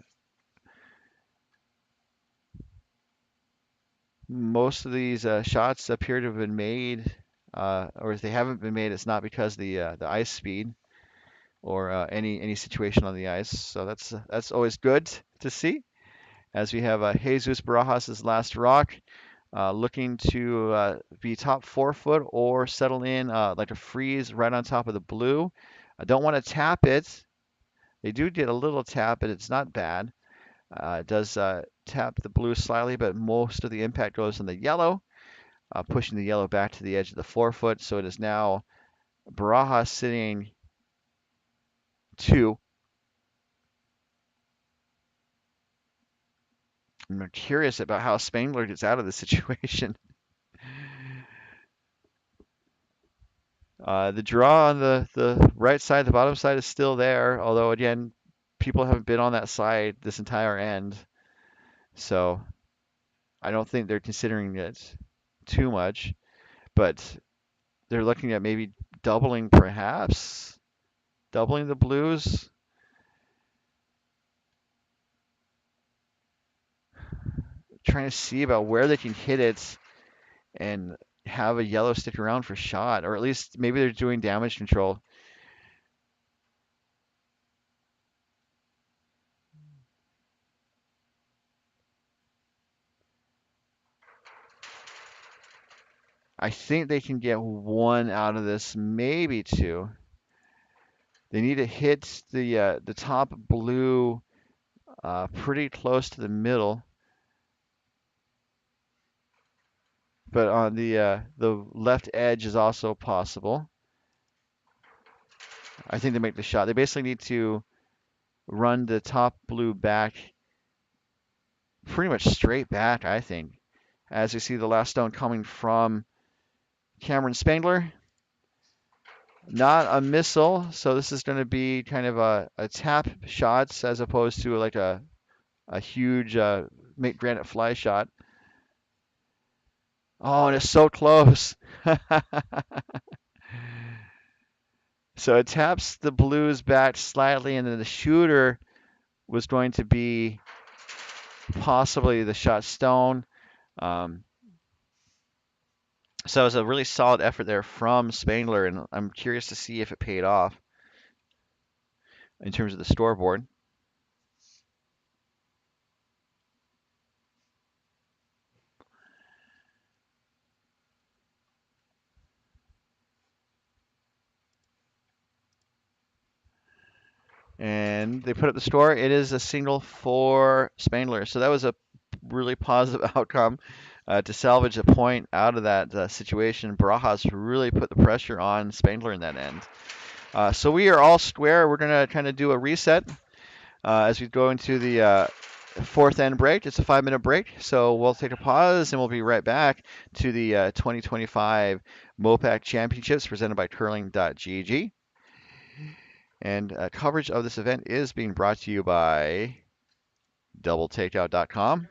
most of these shots appear to have been made, or if they haven't been made, it's not because the ice speed or any situation on the ice. So that's always good to see. As we have Jesus Barajas' last rock, looking to be top 4-foot or settle in like a freeze right on top of the blue. I don't want to tap it. They do get a little tap, but it's not bad. It does tap the blue slightly, but most of the impact goes on the yellow, pushing the yellow back to the edge of the 4-foot. So it is now Barajas sitting 2. I'm curious about how Spangler gets out of this situation. The draw on the right side, the bottom side is still there, although again, people haven't been on that side this entire end. So I don't think they're considering it too much, but they're looking at maybe doubling, perhaps doubling the blues. Trying to see about where they can hit it and have a yellow stick around for shot, or at least maybe they're doing damage control. I think they can get 1 out of this, maybe 2. They need to hit the top blue pretty close to the middle, but on the left edge is also possible. I think they make the shot. They basically need to run the top blue back pretty much straight back, I think. As you see the last stone coming from Cameron Spangler. Not a missile, so this is going to be kind of a tap shots as opposed to like a huge make granite fly shot. Oh, and it's so close. So it taps the blues back slightly, and then the shooter was going to be possibly the shot stone. So it was a really solid effort there from Spangler, and I'm curious to see if it paid off in terms of the scoreboard. And they put up the score. It is a single for Spangler. So that was a really positive outcome to salvage a point out of that situation. Barajas really put the pressure on Spangler in that end. So we are all square. We're going to kind of do a reset as we go into the fourth end break. It's a 5-minute break, so we'll take a pause and we'll be right back to the 2025 MoPac Championships presented by curling.gg. And coverage of this event is being brought to you by doubletakeout.com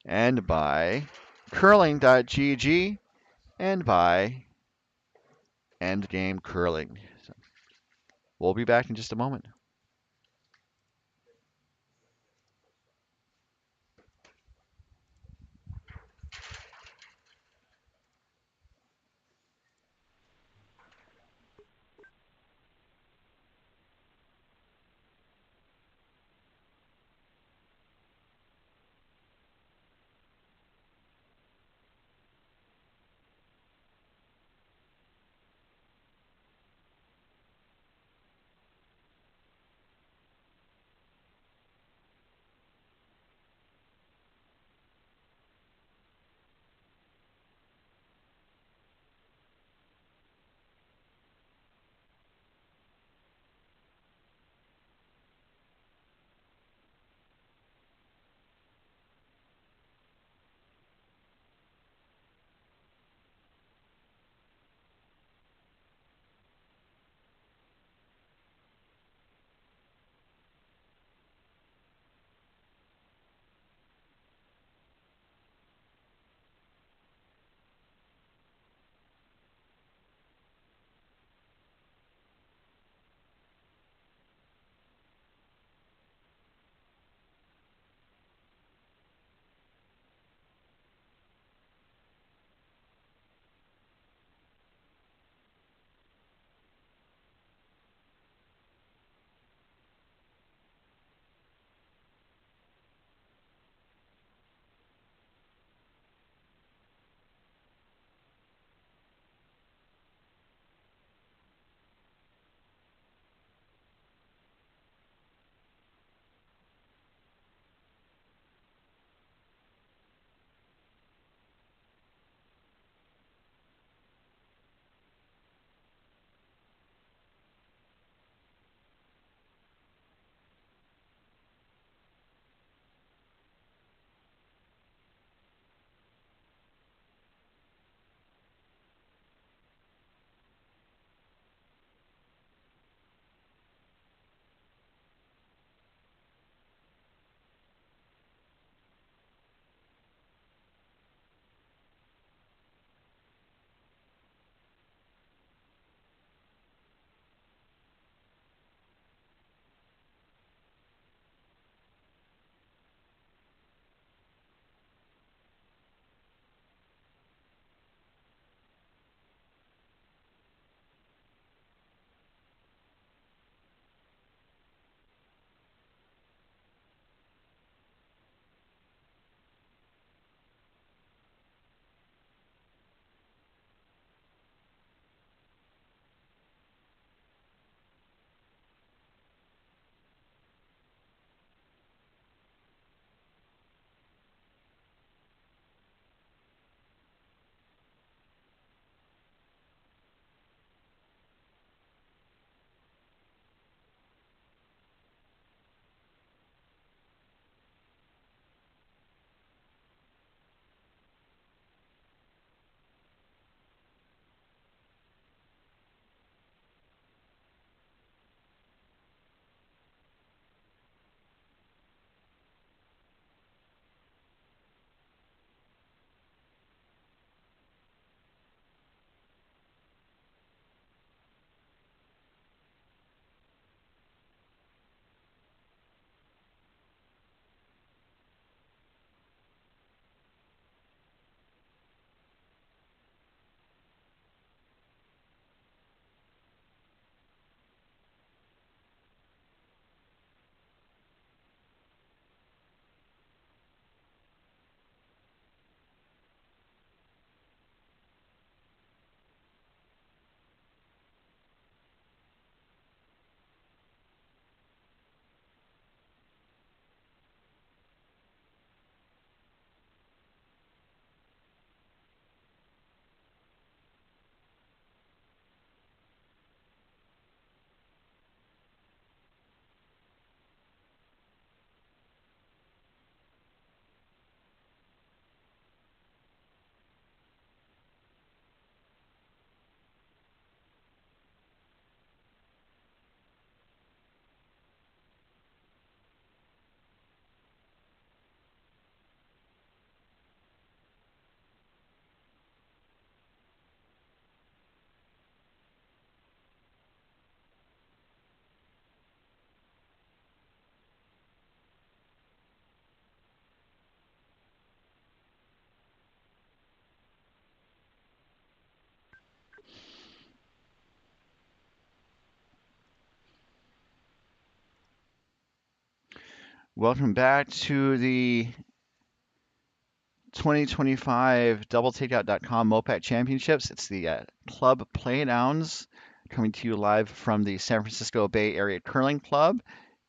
and by curling.gg and by Endgame Curling. So we'll be back in just a moment. Welcome back to the 2025 doubletakeout.com MoPac Championships. It's the Club Playdowns coming to you live from the San Francisco Bay Area Curling Club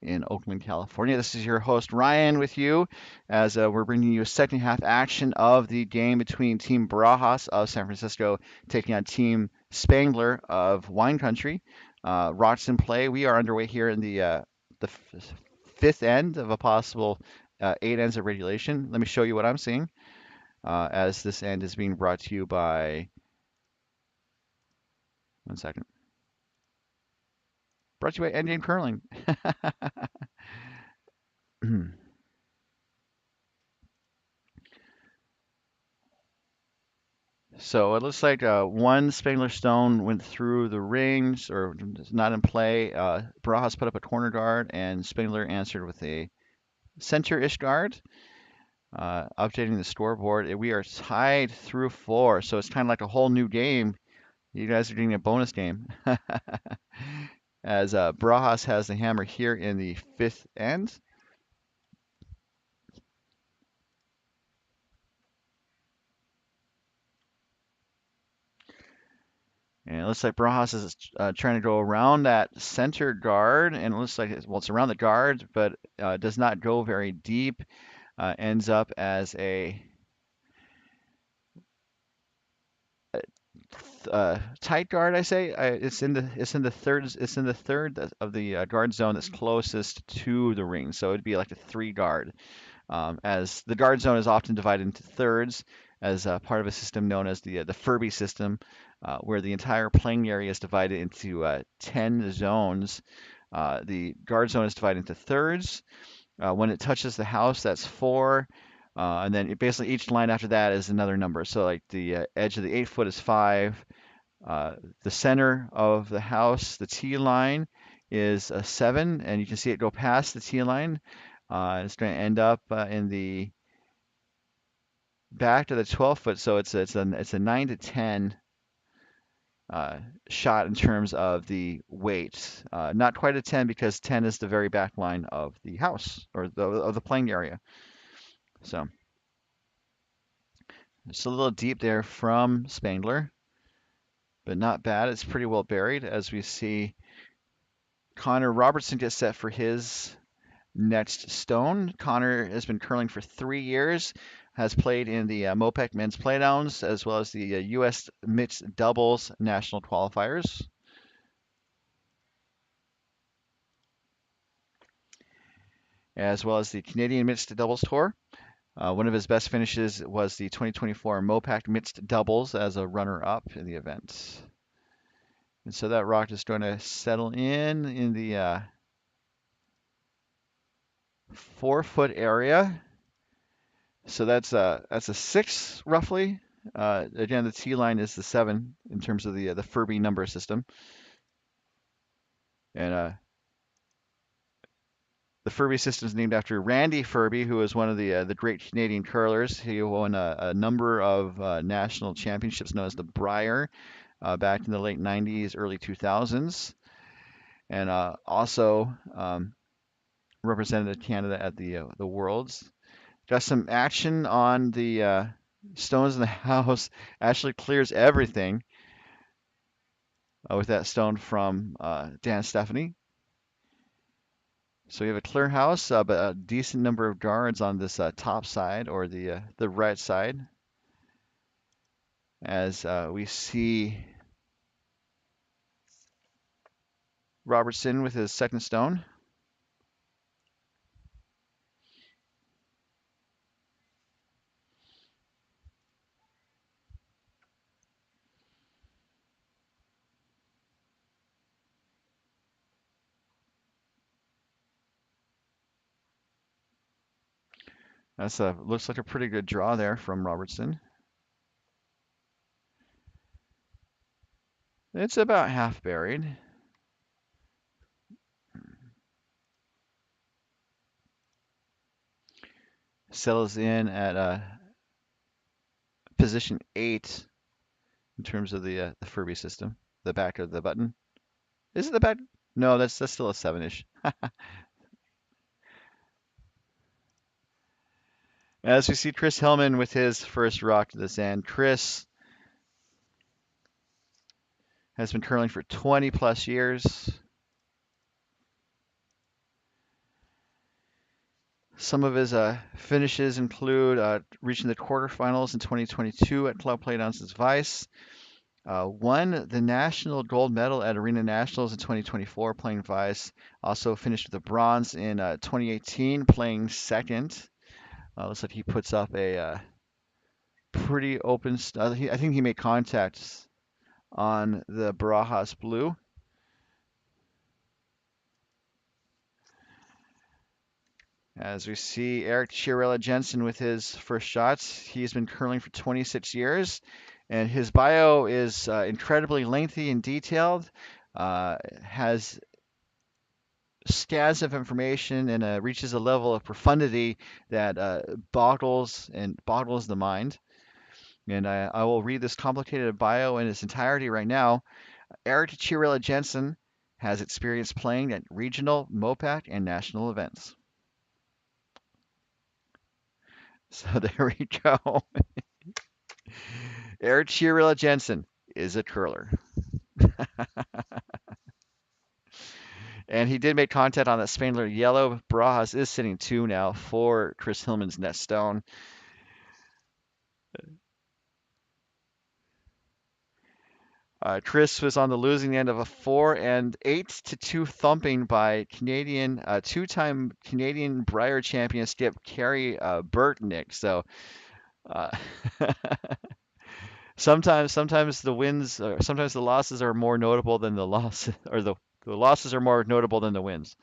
in Oakland, California. This is your host, Ryan, with you as we're bringing you a second half action of the game between Team Barajas of San Francisco taking on Team Spangler of Wine Country. Rocks in play. We are underway here in the fifth end of a possible eight ends of regulation. Let me show you what I'm seeing as this end is being brought to you by, one second, brought to you by End Game Curling. So it looks like one Spangler stone went through the rings or is not in play. Barajas put up a corner guard and Spangler answered with a center-ish guard. Updating the scoreboard, we are tied through four, so it's kind of like a whole new game. You guys are getting a bonus game. As Barajas has the hammer here in the fifth end. And it looks like Barajas is trying to go around that center guard, and it looks like it's around the guard, but does not go very deep. Ends up as a tight guard, I say. It's in the third of the guard zone that's closest to the ring, so it'd be like a three guard. As the guard zone is often divided into thirds as part of a system known as the Furby system, where the entire playing area is divided into 10 zones. The guard zone is divided into thirds. When it touches the house, that's four. And then basically each line after that is another number. So like the edge of the 8 foot is five. The center of the house, the T line, is a seven, and you can see it go past the T line. It's going to end up in the back to the 12 foot, so it's a 9 to 10 shot in terms of the weight. Not quite a 10 because 10 is the very back line of the house or of the playing area. So it's a little deep there from Spangler, but not bad. It's pretty well buried as we see Connor Robertson get set for his next stone. Connor has been curling for 3 years, has played in the MoPac men's playdowns as well as the U.S. mixed doubles national qualifiers. As well as the Canadian mixed doubles tour. One of his best finishes was the 2024 MoPac mixed doubles as a runner-up in the event. And so that rock is going to settle in the 4 foot area. So that's a six roughly. Again, the T line is the seven in terms of the Furby number system. And the Furby system is named after Randy Furby, who was one of the great Canadian curlers. He won a number of national championships known as the Brier back in the late 90s, early 2000s, and also represented Canada at the Worlds. Got some action on the stones in the house. Actually clears everything with that stone from Dan Stephanie. So we have a clear house, but a decent number of guards on this top side or the right side. As we see Robertson with his second stone. That's looks like a pretty good draw there from Robertson. It's about half buried. Settles in at position 8 in terms of the Furby system. The back of the button. Is it the back? No, that's still a 7-ish. As we see Chris Hillman with his first rock to the sand. Chris has been curling for 20 plus years. Some of his finishes include reaching the quarterfinals in 2022 at Club Playdowns as Vice. Won the national gold medal at Arena Nationals in 2024 playing Vice. Also finished with the bronze in 2018 playing second. Looks like he puts up a pretty open. I think he made contacts on the Barajas blue. As we see Eric Chiarella Jensen with his first shots, he's been curling for 26 years, and his bio is incredibly lengthy and detailed. Has scads of information and reaches a level of profundity that boggles the mind. And I will read this complicated bio in its entirety right now. Eric Chiarella Jensen has experience playing at regional, MoPac, and national events. So there we go. Eric Chiarella Jensen is a curler. And he did make contact on that Spangler yellow. Barajas is sitting 2 now for Chris Hillman's net stone. Chris was on the losing end of a 4-8-2 thumping by Canadian two-time Canadian Brier champion Skip Carey Burtnick. So uh, sometimes the wins, sometimes the losses are more notable than the loss, or the losses are more notable than the wins.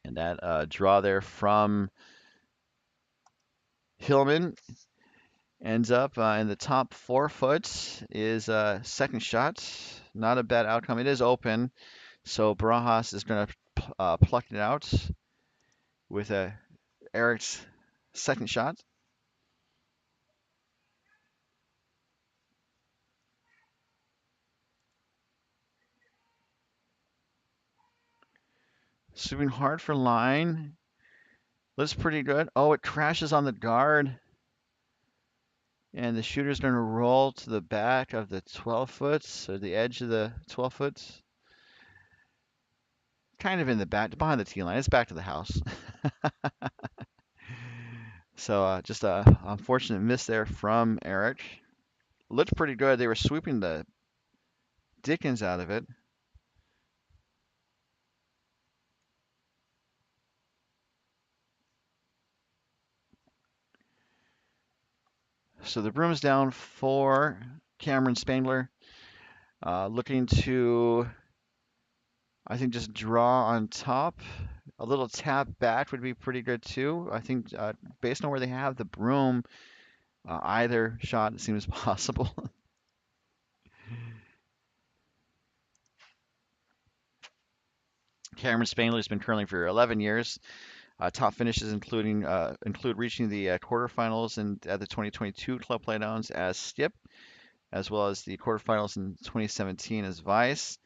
And that draw there from Hillman ends up in the top 4 foot is second shot. Not a bad outcome. It is open, so Barajas is going to pluck it out with Eric's second shot. Swinging hard for line. Looks pretty good. Oh, it crashes on the guard. And the shooter's going to roll to the back of the 12 foot, or the edge of the 12 foot. Kind of in the back, behind the tee line. It's back to the house. So just a unfortunate miss there from Eric. Looked pretty good. They were sweeping the dickens out of it. So the broom's down for Cameron Spangler. Looking to, I think, just draw on top. A little tap back would be pretty good too. I think based on where they have the broom, either shot seems possible. Cameron Spangler's been curling for 11 years. Top finishes include reaching the quarterfinals at the 2022 Club Playdowns as Skip, as well as the quarterfinals in 2017 as Vice.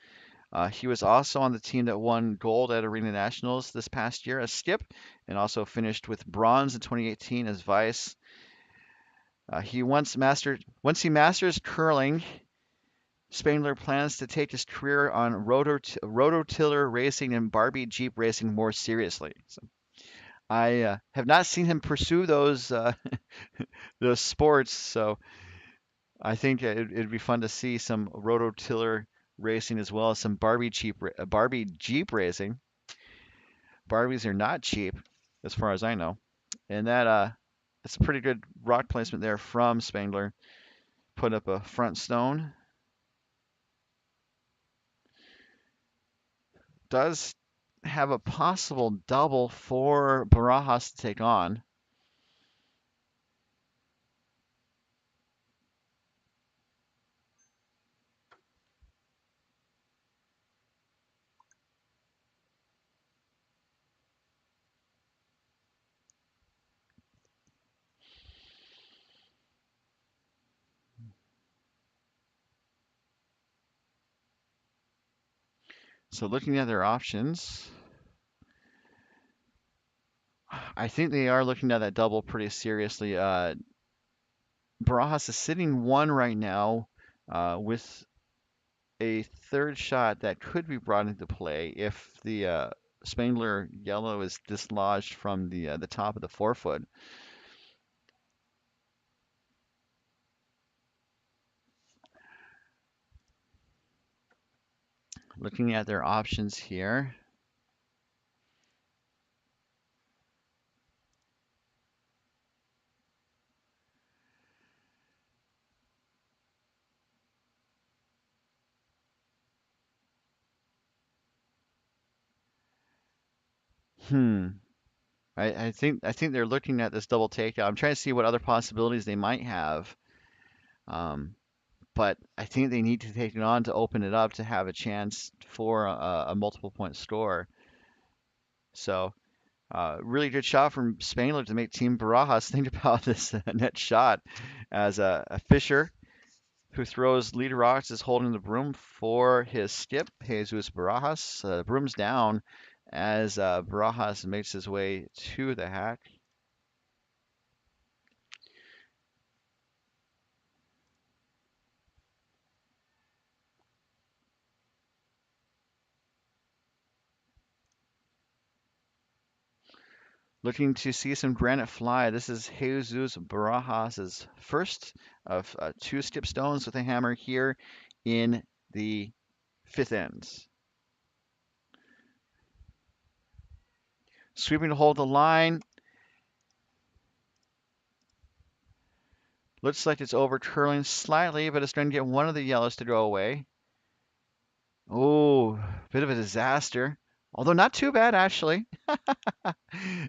He was also on the team that won gold at Arena Nationals this past year as Skip, and also finished with bronze in 2018 as Vice. Once he masters curling, Spangler plans to take his career on rototiller racing and Barbie Jeep racing more seriously. So I have not seen him pursue those sports, so I think it'd be fun to see some rototiller racing as well as some Barbie Jeep racing. Barbies are not cheap, as far as I know, and that's a pretty good rock placement there from Spangler. Put up a front stone. Does have a possible double for Barajas to take on. So looking at their options, I think they are looking at that double pretty seriously. Barajas is sitting one right now with a third shot that could be brought into play if the Spangler yellow is dislodged from the top of the forefoot. Looking at their options here. Hmm. I think they're looking at this double takedown. I'm trying to see what other possibilities they might have. Um, but I think they need to take it on to open it up to have a chance for a multiple point score. So really good shot from Spangler to make Team Barajas think about this net shot as a Fisher who throws lead rocks is holding the broom for his skip, Jesus Barajas. Broom's down as Barajas makes his way to the hack. Looking to see some granite fly. This is Jesus Barajas' first of two skip stones with a hammer here in the fifth ends. Sweeping to hold the line. Looks like it's over curling slightly, but it's going to get one of the yellows to go away. Oh, bit of a disaster. Although not too bad, actually.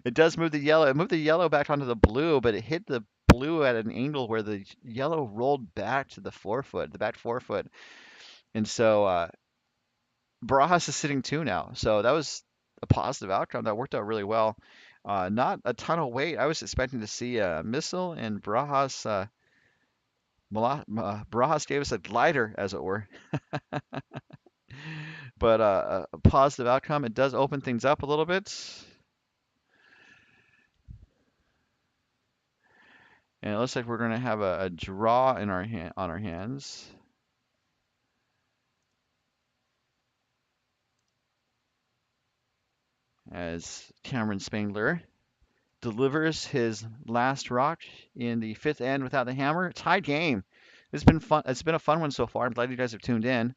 It does move the yellow. It moved the yellow back onto the blue, but it hit the blue at an angle where the yellow rolled back to the forefoot, the back forefoot. And so Barajas is sitting two now. So that was a positive outcome. That worked out really well. Not a ton of weight. I was expecting to see a missile, and Barajas gave us a glider, as it were. But a positive outcome. It does open things up a little bit. And it looks like we're going to have a draw in on our hands. As Cameron Spangler delivers his last rock in the fifth end without the hammer. Tied game. It's been fun. It's been a fun one so far. I'm glad you guys have tuned in.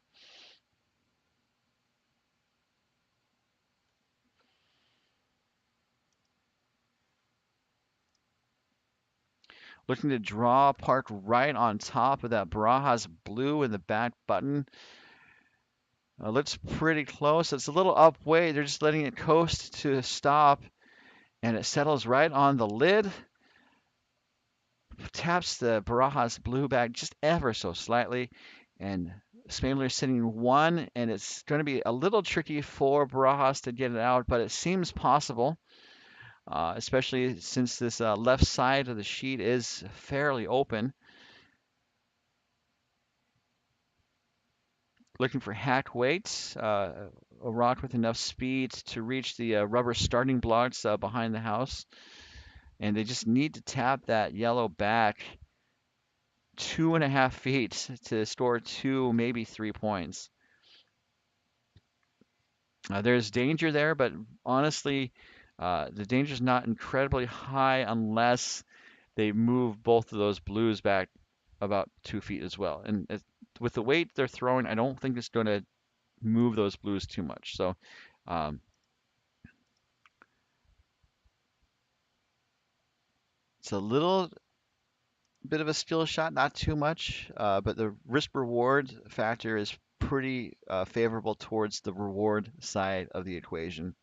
Looking to draw, park right on top of that Barajas blue in the back button. Looks pretty close. It's a little up weight. They're just letting it coast to a stop, and it settles right on the lid. Taps the Barajas blue back just ever so slightly, and Spangler sitting one, and it's going to be a little tricky for Barajas to get it out, but it seems possible, especially since this left side of the sheet is fairly open. Looking for hack weights, a rock with enough speed to reach the rubber starting blocks behind the house. And they just need to tap that yellow back 2.5 feet to score 2, maybe 3 points. There's danger there, but honestly, the danger is not incredibly high unless they move both of those blues back about 2 feet as well. And with the weight they're throwing, I don't think it's going to move those blues too much. So um, it's a little bit of a skill shot, not too much, but the risk reward factor is pretty favorable towards the reward side of the equation.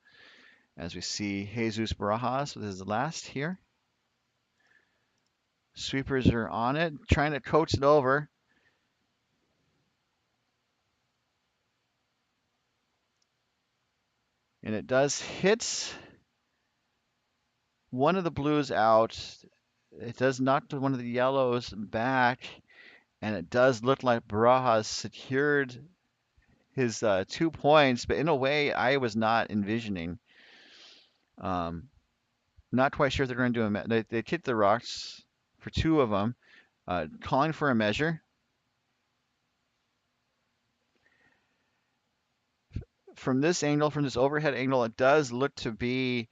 As we see Jesus Barajas with his last here. Sweepers are on it, trying to coach it over. And it does hit one of the blues out. It does knock one of the yellows back. And it does look like Barajas secured his 2 points, but in a way I was not envisioning. Um, Not quite sure if they're going to do a. They hit the rocks for two of them, calling for a measure. From this angle, from this overhead angle, it does look to be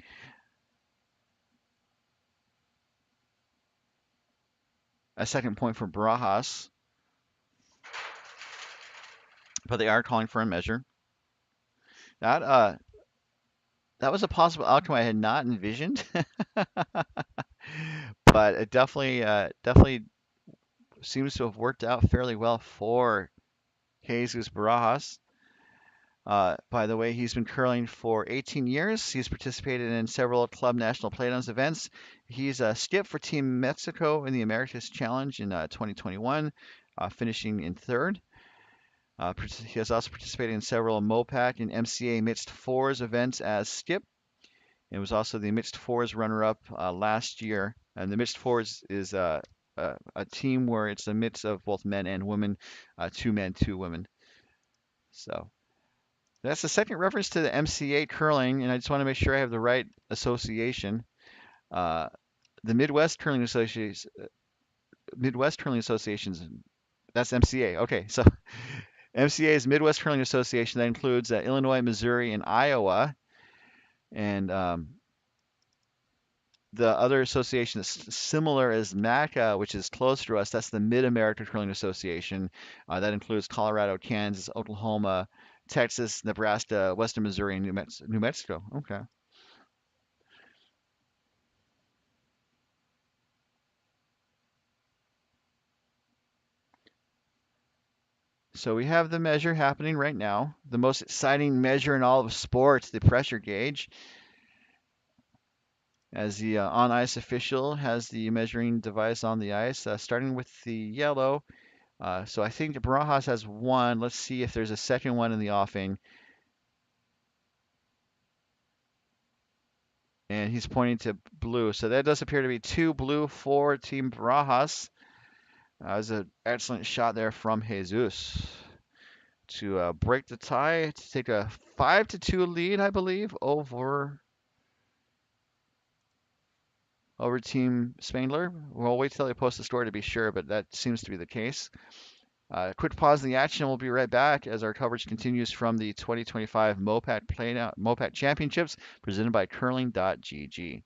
a second point for Barajas, but they are calling for a measure. That that was a possible outcome I had not envisioned, but it definitely seems to have worked out fairly well for Jesus Barajas. By the way, he's been curling for 18 years. He's participated in several club national Playdowns events. He's a skip for Team Mexico in the Americas Challenge in 2021, finishing in third. He has also participated in several MoPac and MCA mixed fours events as skip. It was also the mixed fours runner-up last year. And the mixed fours is a team where it's a mix of both men and women, two men, two women. So that's the second reference to the MCA curling, and I just want to make sure I have the right association. Uh, the Midwest Curling Associations, that's MCA. Okay, so MCA is Midwest Curling Association. That includes Illinois, Missouri, and Iowa. And the other association that's similar is MACA, which is close to us. That's the Mid-America Curling Association. That includes Colorado, Kansas, Oklahoma, Texas, Nebraska, Western Missouri, and New Mexico. Okay. So we have the measure happening right now. The most exciting measure in all of sports, the pressure gauge, as the on-ice official has the measuring device on the ice, starting with the yellow. So I think Barajas has one. Let's see if there's a second one in the offing. And he's pointing to blue. So that does appear to be two blue for Team Barajas. That was an excellent shot there from Jesus to break the tie to take a 5-2 lead, I believe, over Team Spangler. We'll wait till they post the story to be sure, but that seems to be the case. Quick pause in the action. We'll be right back as our coverage continues from the 2025 MoPac Championships presented by curling.gg.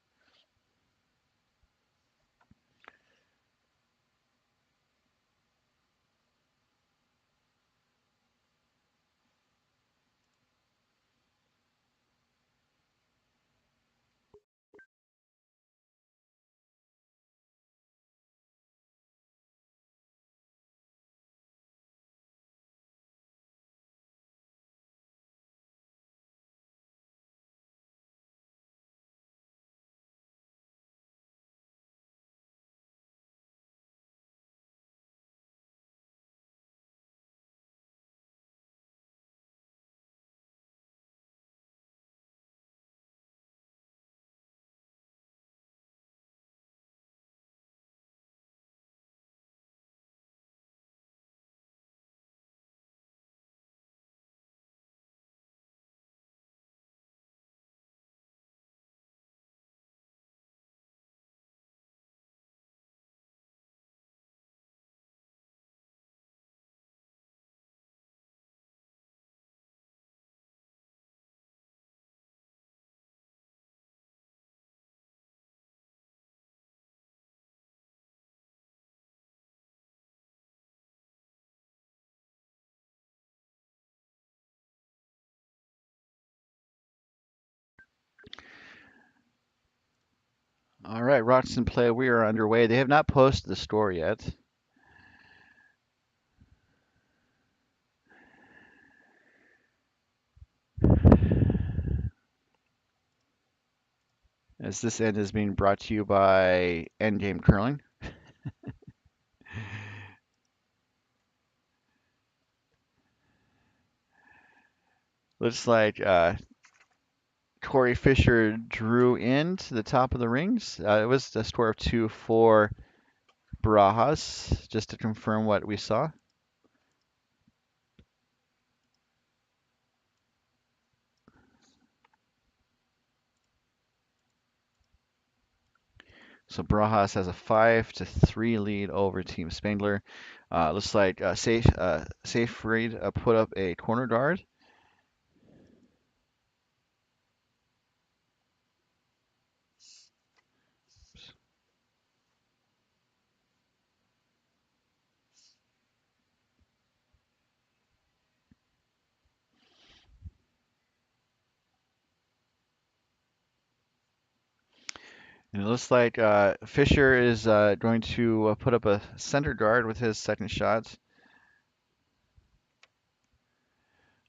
All right, Rocks and Play, we are underway. They have not posted the story yet. As this end is being brought to you by Endgame Curling. Looks like Corey Fisher drew into the top of the rings. It was a score of 2 for Barajas, just to confirm what we saw. So Barajas has a 5-3 lead over Team Spangler. Looks like Safe Reed put up a corner guard. And it looks like Fisher is going to put up a center guard with his second shot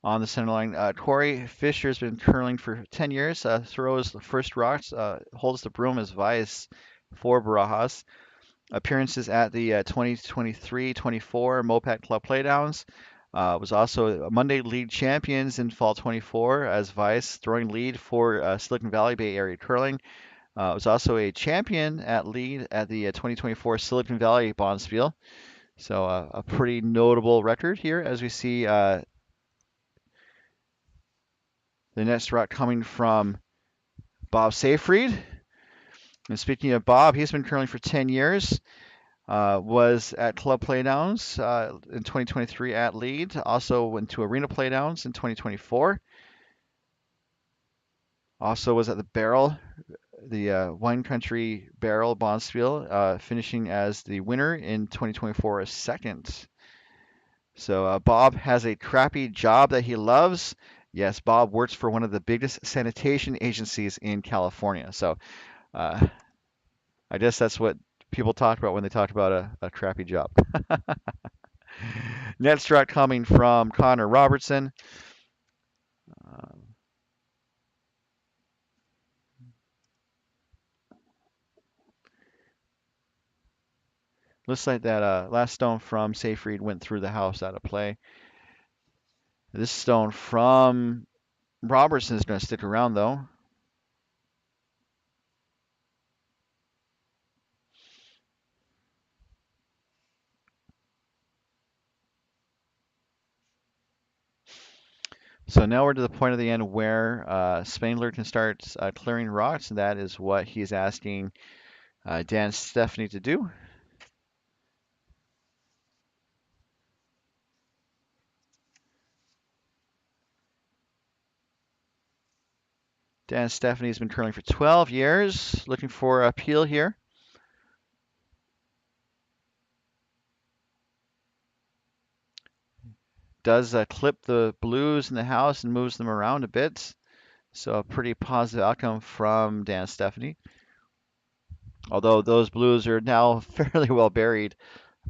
on the center line. Corey Fisher's been curling for 10 years, throws the first rocks, holds the broom as vice for Barajas. Appearances at the 2023-24 MoPac Club Playdowns. Was also Monday League champions in fall 24 as vice, throwing lead for Silicon Valley Bay Area curling. Was also a champion at lead at the 2024 Silicon Valley Bonspiel. So a pretty notable record here as we see the next rock coming from Bob Seyfried. And speaking of Bob, he's been curling for 10 years. Was at Club Playdowns in 2023 at lead. Also went to Arena Playdowns in 2024. Also was at the Barrel, the Wine Country Barrel Bonspiel, finishing as the winner in 2024 as second. So Bob has a crappy job that he loves. Yes, Bob works for one of the biggest sanitation agencies in California. So uh, I guess that's what people talk about when they talk about a crappy job. Net struck coming from Connor Robertson. Um, Looks like that last stone from Seyfried went through the house out of play. This stone from Robertson is going to stick around though. So now we're to the point of the end where Spangler can start clearing rocks, and that is what he's asking Dan Stephanie to do. Dan Stephanie's been curling for 12 years, looking for a peel here. Does clip the blues in the house and moves them around a bit. So a pretty positive outcome from Dan Stephanie. Although those blues are now fairly well buried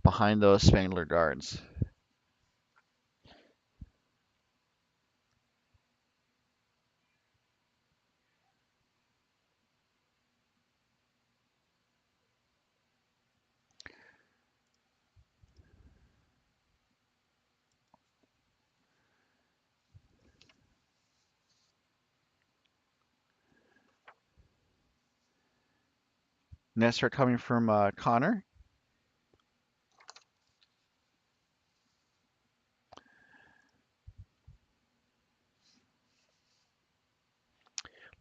behind those Spangler guards. Next are coming from Connor.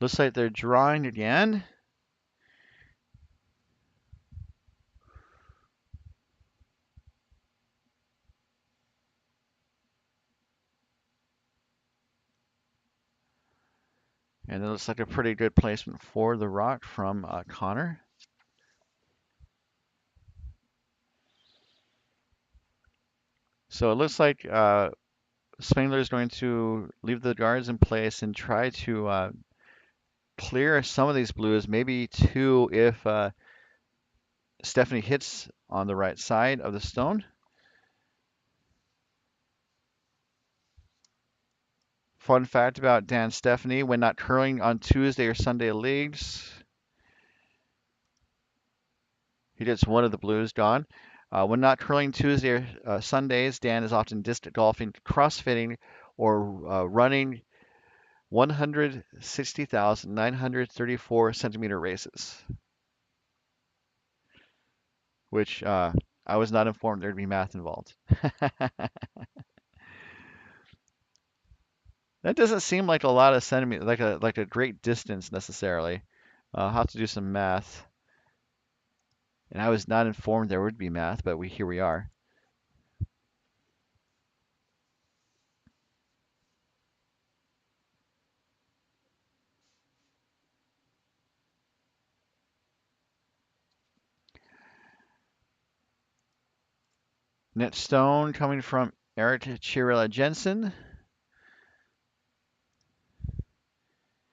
Looks like they're drawing again. And it looks like a pretty good placement for the rock from Connor. So it looks like Spangler is going to leave the guards in place and try to clear some of these blues, maybe two if Stephanie hits on the right side of the stone. Fun fact about Dan Stephanie, when not curling on Tuesday or Sunday leagues, he gets one of the blues gone. When not curling Tuesday or Sundays, Dan is often disc golfing, crossfitting, or running 160,934 centimeter races, which I was not informed there'd be math involved. That doesn't seem like a lot of centimeters, like a great distance necessarily. I'll have to do some math. And I was not informed there would be math, but here we are. Net stone coming from Eric Chirilla Jensen.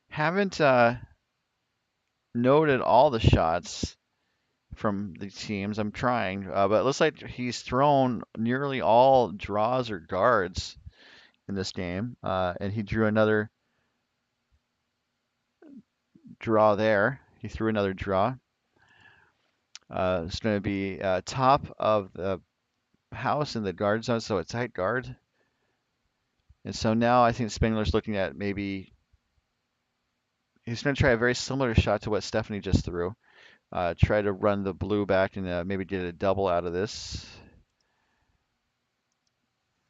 Haven't noted all the shots from the teams. I'm trying, but it looks like he's thrown nearly all draws or guards in this game, and he drew another draw there. He threw another draw. It's going to be top of the house in the guard zone, so a tight guard. And so now I think Spangler's looking at maybe he's going to try a very similar shot to what Stephanie just threw. Try to run the blue back and maybe get a double out of this.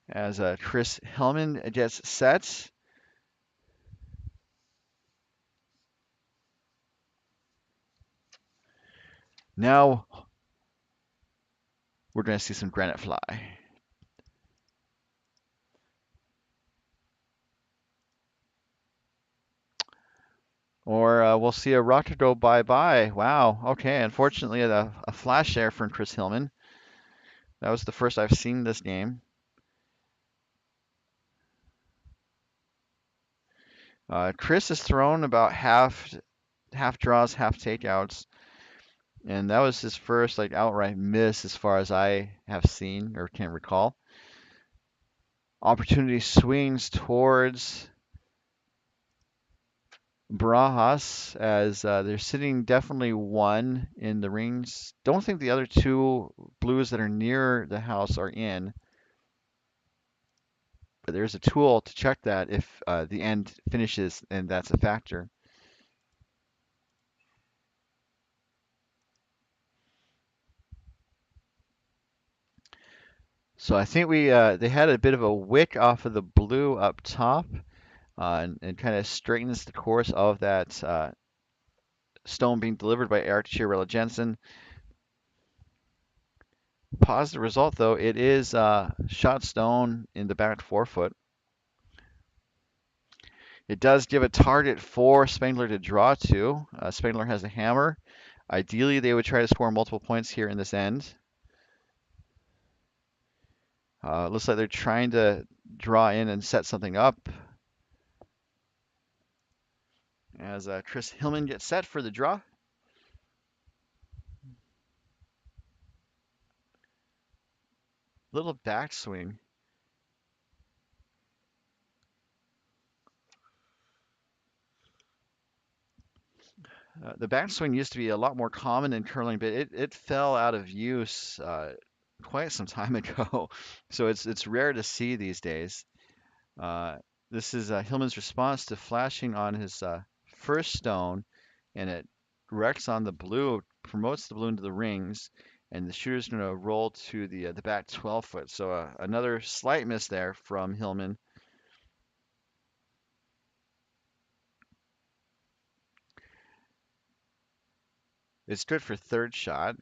As Chris Hillman gets set. Now we're going to see some granite fly. Or we'll see a rocket go bye-bye. Wow. Okay. Unfortunately, a flash there from Chris Hillman. That was the first I've seen this game. Chris has thrown about half draws, half takeouts, and that was his first like outright miss as far as I have seen or can recall. Opportunity swings towards Barajas as they're sitting definitely one in the rings. Don't think the other two blues that are near the house are in, but there's a tool to check that if the end finishes and that's a factor. So I think they had a bit of a wick off of the blue up top, and kind of straightens the course of that stone being delivered by Eric Chirilla Jensen. Positive result though, it is shot stone in the back forefoot. It does give a target for Spangler to draw to. Spangler has a hammer. Ideally, they would try to score multiple points here in this end. Looks like they're trying to draw in and set something up. As Chris Hillman gets set for the draw. Little backswing. The backswing used to be a lot more common in curling, but it fell out of use quite some time ago. So it's rare to see these days. Uh, this is Hillman's response to flashing on his first stone, and it wrecks on the blue, promotes the blue into the rings, and the shooter's going to roll to the back 12 foot. So another slight miss there from Hillman. It's good for third shot.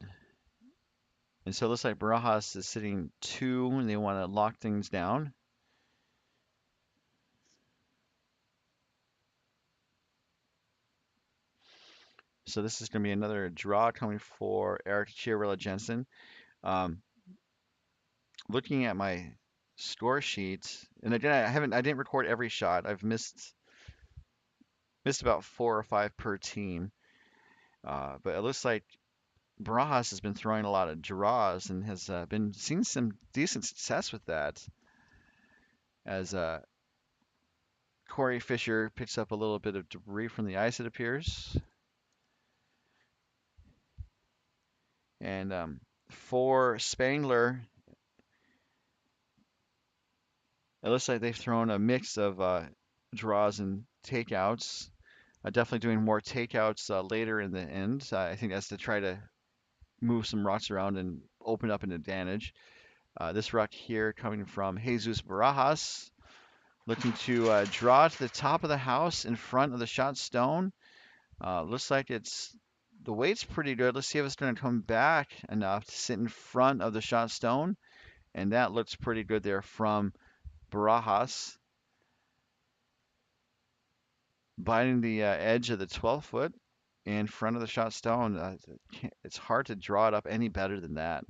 And so it looks like Barajas is sitting two, and they want to lock things down. So this is going to be another draw coming for Eric Chirilla Jensen. Um, Looking at my score sheet, and again, I didn't record every shot. I've missed about 4 or 5 per team. But it looks like Barajas has been throwing a lot of draws and has been seeing some decent success with that. As Corey Fisher picks up a little bit of debris from the ice, it appears. And for Spangler, it looks like they've thrown a mix of draws and takeouts. Definitely doing more takeouts later in the end. I think that's to try to move some rocks around and open up an advantage. This rock here coming from Jesus Barajas, looking to draw to the top of the house in front of the shot stone. Looks like it's the weight's pretty good. Let's see if it's going to come back enough to sit in front of the shot stone. And that looks pretty good there from Barajas, biting the edge of the 12 foot in front of the shot stone. It's hard to draw it up any better than that.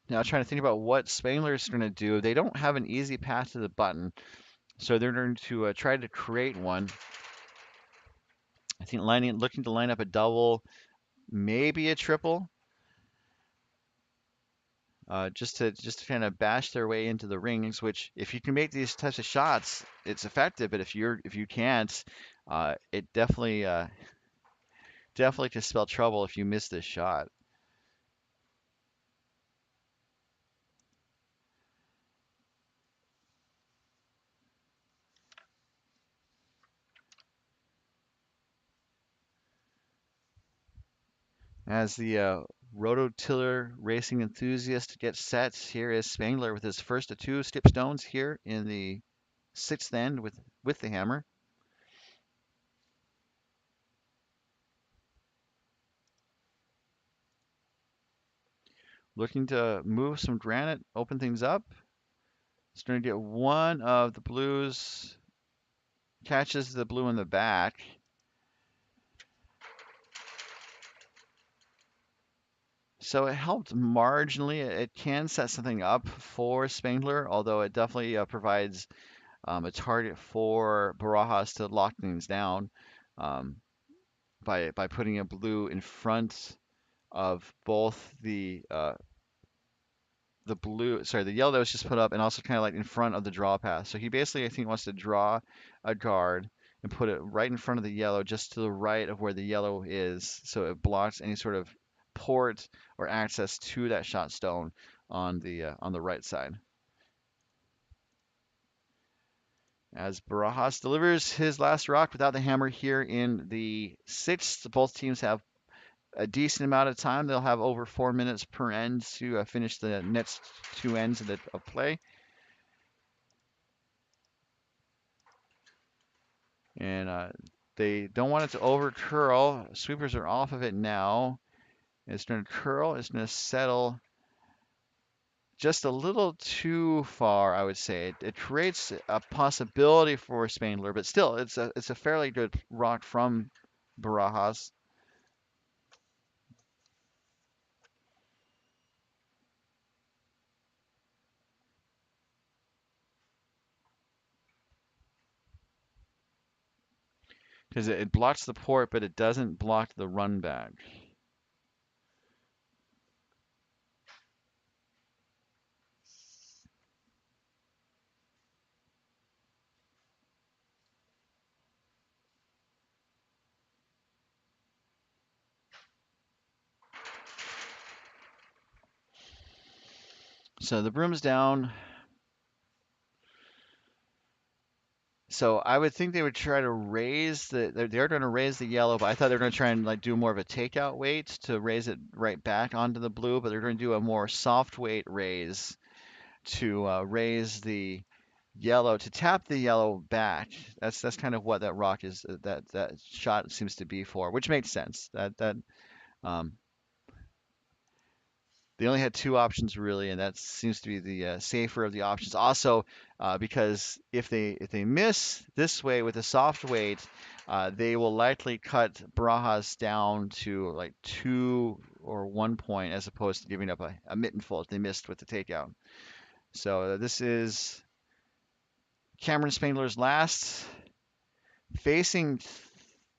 Now, trying to think about what Spangler is going to do. They don't have an easy path to the button, so they're going to try to create one. I think looking to line up a double, maybe a triple, just to kind of bash their way into the rings. Which, if you can make these types of shots, it's effective. But if you can't, it definitely can spell trouble if you miss this shot. As the rototiller racing enthusiast gets set, here is Spangler with his first of two skip stones here in the sixth end with the hammer. Looking to move some granite, open things up. It's going to get one of the blues, catches the blue in the back. So it helped marginally. It can set something up for Spangler, although it definitely provides a target for Barajas to lock things down um, by putting a blue in front of both the yellow that was just put up, and also kind of like in front of the draw path. So he basically, I think, wants to draw a guard and put it right in front of the yellow, just to the right of where the yellow is, so it blocks any sort of port or access to that shot stone on the right side. As Barajas delivers his last rock without the hammer here in the sixth, both teams have a decent amount of time. They'll have over 4 minutes per end to finish the next two ends of play. And they don't want it to over curl. Sweepers are off of it now. It's going to curl. It's going to settle just a little too far, I would say. It creates a possibility for Spangler, but still, it's a fairly good rock from Barajas. Because it blocks the port, but it doesn't block the run back. So the broom's down. So I would think they would try to raise they're going to raise the yellow, but I thought they were going to try and like do more of a takeout weight to raise it right back onto the blue, but they're going to do a more soft weight raise to raise the yellow, to tap the yellow back. That's kind of what that rock is, that shot seems to be for, which makes sense. That um, They only had two options really, and that seems to be the safer of the options. Also, because if they miss this way with a soft weight, they will likely cut Barajas down to like 2 or 1 point, as opposed to giving up a mitten full if they missed with the takeout. So this is Cameron Spangler's last, facing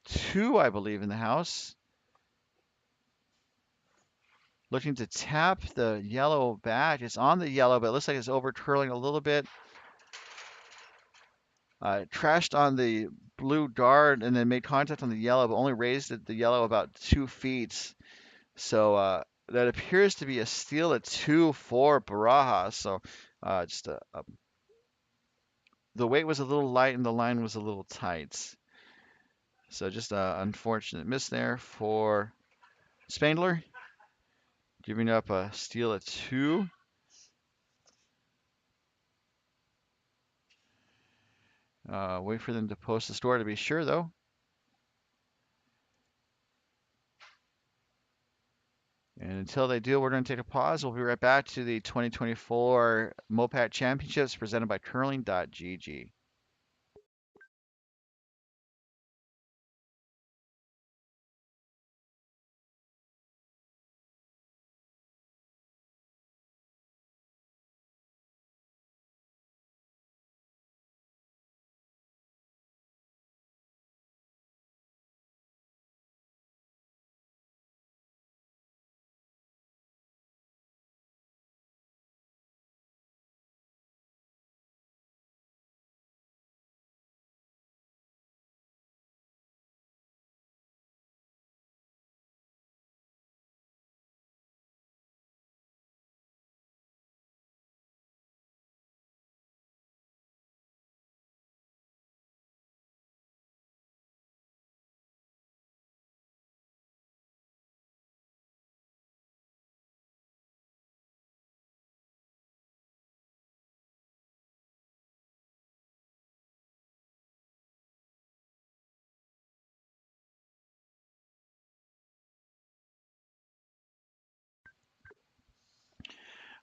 two, I believe, in the house. Looking to tap the yellow back. It's on the yellow, but it looks like it's over curling a little bit. Trashed on the blue guard and then made contact on the yellow, but only raised the yellow about 2 feet. So that appears to be a steal at 2 for Barajas. So just the weight was a little light and the line was a little tight. So just an unfortunate miss there for Spangler, giving up a steal at 2. Wait for them to post the score to be sure, though. And until they do, we're going to take a pause. We'll be right back to the 2024 MoPac Championships presented by curling.gg.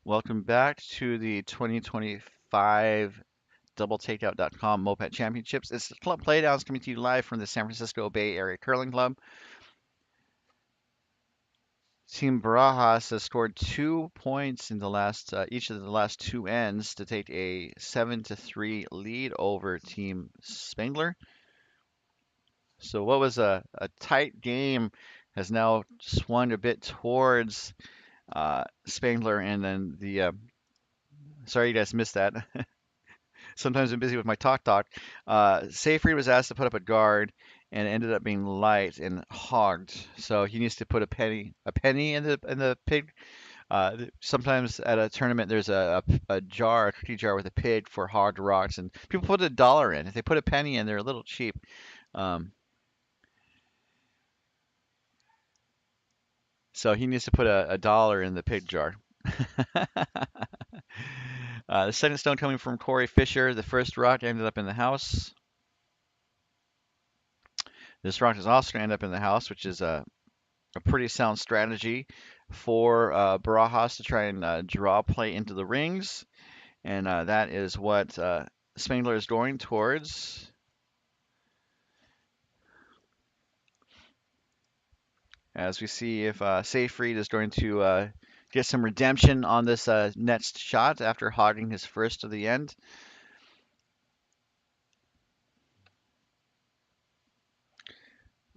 Welcome back to the 2025 doubletakeout.com MoPac Championships. It's the Club Playdowns coming to you live from the San Francisco Bay Area Curling Club. Team Barajas has scored 2 points in the last each of the last 2 ends to take a 7-3 lead over Team Spangler. So what was a tight game has now swung a bit towards Spangler, and then the sorry you guys missed that. Sometimes I'm busy with my talk. Seyfried was asked to put up a guard and it ended up being light and hogged. So he needs to put a penny in the pig. Sometimes at a tournament there's a cookie jar with a pig for hogged rocks, and people put $1 in. If they put a penny in, they're a little cheap. Um, so he needs to put a dollar in the pig jar. The second stone coming from Corey Fisher. The first rock ended up in the house. This rock is also going to end up in the house, which is a pretty sound strategy for Barajas to try and draw play into the rings. And that is what Spangler is going towards. As we see if Seyfried is going to get some redemption on this next shot after hogging his first of the end.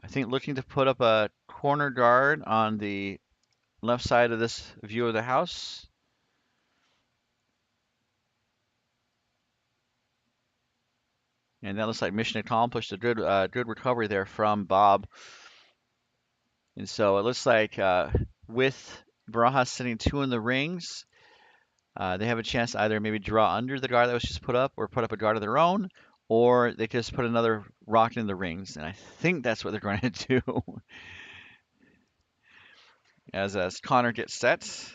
I think looking to put up a corner guard on the left side of this view of the house. And that looks like mission accomplished. A good recovery there from Bob. And so it looks like with Barajas sitting 2 in the rings, they have a chance to either maybe draw under the guard that was just put up or put up a guard of their own, or they just put another rock in the rings. And I think that's what they're going to do. As Connor gets set.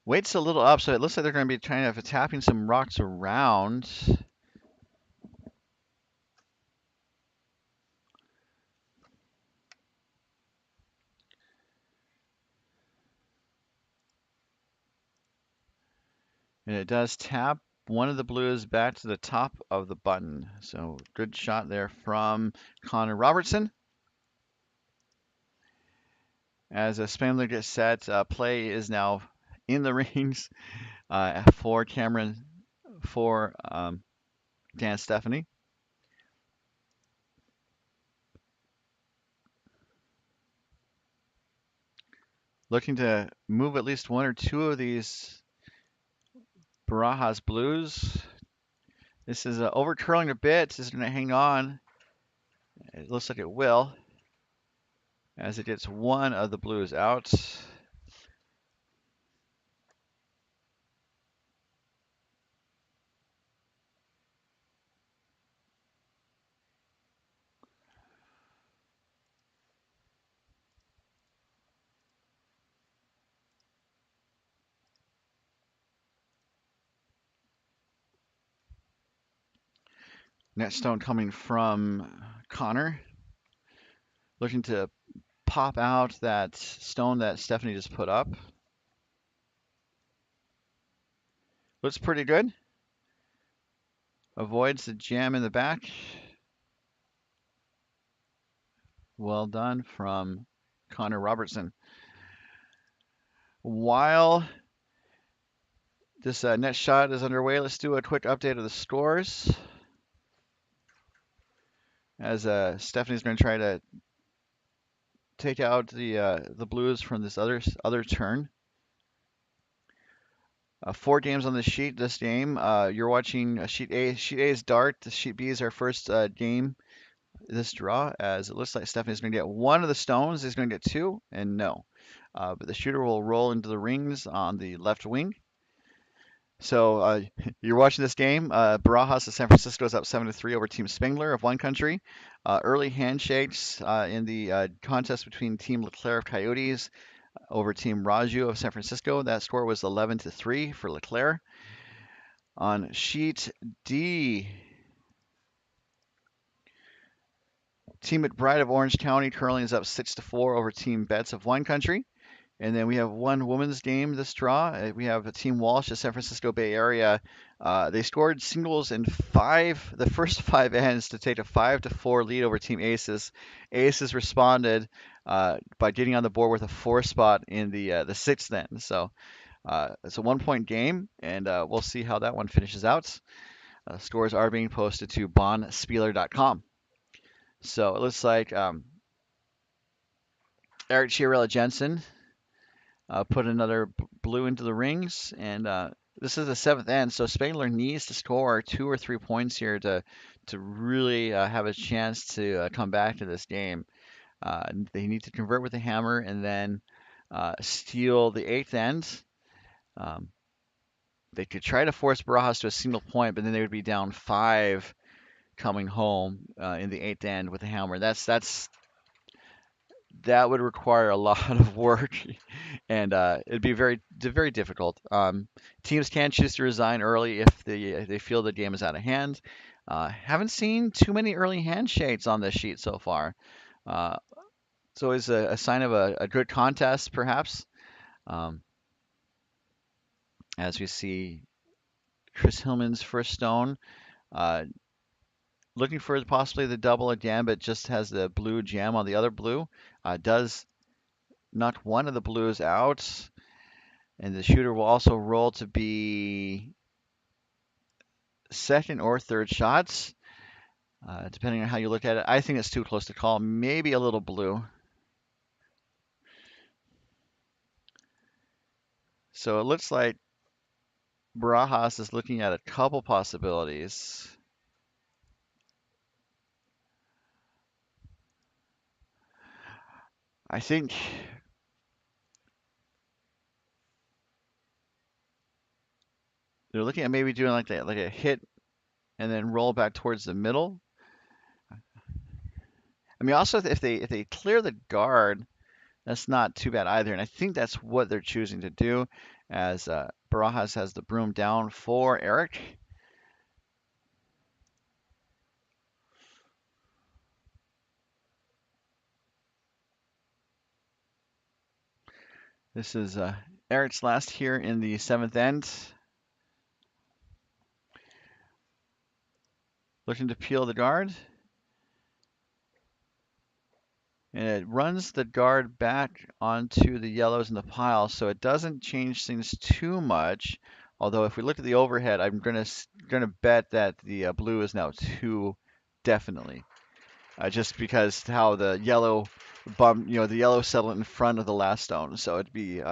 Waits a little up, so it looks like they're going to be trying to tapping some rocks around. And it does tap one of the blues back to the top of the button. So good shot there from Connor Robertson. As a Spangler gets set, play is now in the rings for Cameron, for Dan Stephanie. Looking to move at least 1 or 2 of these Barajas blues. This is over curling a bit. This is going to hang on. It looks like it will, as it gets 1 of the blues out. Net stone coming from Connor, looking to pop out that stone that Stephanie just put up. Looks pretty good. Avoids the jam in the back. Well done from Connor Robertson. While this net shot is underway, let's do a quick update of the scores. As Stephanie's going to try to take out the Blues from this other turn. 4 games on the sheet this game. You're watching sheet A. Sheet A is dart. Sheet B is our first game this draw, as it looks like Stephanie's going to get one of the stones. He's going to get 2, and no. But the shooter will roll into the rings on the left wing. So you're watching this game. Barajas of San Francisco is up 7-3 over Team Spangler of one country. Early handshakes in the contest between Team Leclerc of Coyotes over Team Raju of San Francisco. That score was 11-3 for Leclerc. On sheet D, Team McBride of Orange County curling is up 6-4 over Team Betts of one country. And then we have one women's game this draw. We have Team Walsh of San Francisco Bay Area. They scored singles in the first 5 ends to take a 5-4 lead over Team Aces. Aces responded by getting on the board with a 4 spot in the 6th end. So it's a 1-point game, and we'll see how that one finishes out. Scores are being posted to bonspieler.com. So it looks like Eric Chiarella Jensen put another blue into the rings, and this is the 7th end, so Spangler needs to score 2 or 3 points here to really have a chance to come back to this game. They need to convert with the hammer and then steal the 8th end. They could try to force Barajas to a single point, but then they would be down 5 coming home in the 8th end with the hammer. That would require a lot of work, and it'd be very difficult. Teams can choose to resign early if they feel the game is out of hand. Haven't seen too many early handshakes on this sheet so far. It's always a sign of a good contest, perhaps. As we see Chris Hillman's first stone. Looking for possibly the double again, but just has the blue gem on the other blue. Does knock one of the blues out, and the shooter will also roll to be second or third shots, depending on how you look at it. I think it's too close to call. Maybe a little blue. So it looks like Barajas is looking at a couple possibilities. I think they're looking at maybe doing like that, like a hit and then roll back towards the middle. I mean, also if they clear the guard, that's not too bad either. And I think that's what they're choosing to do, as Barajas has the broom down for Eric. This is Eric's last here in the 7th end. Looking to peel the guard. And it runs the guard back onto the yellows in the pile, so it doesn't change things too much. Although if we look at the overhead, I'm gonna bet that the blue is now 2, definitely. Just because how the yellow the yellow settled in front of the last stone, so it'd be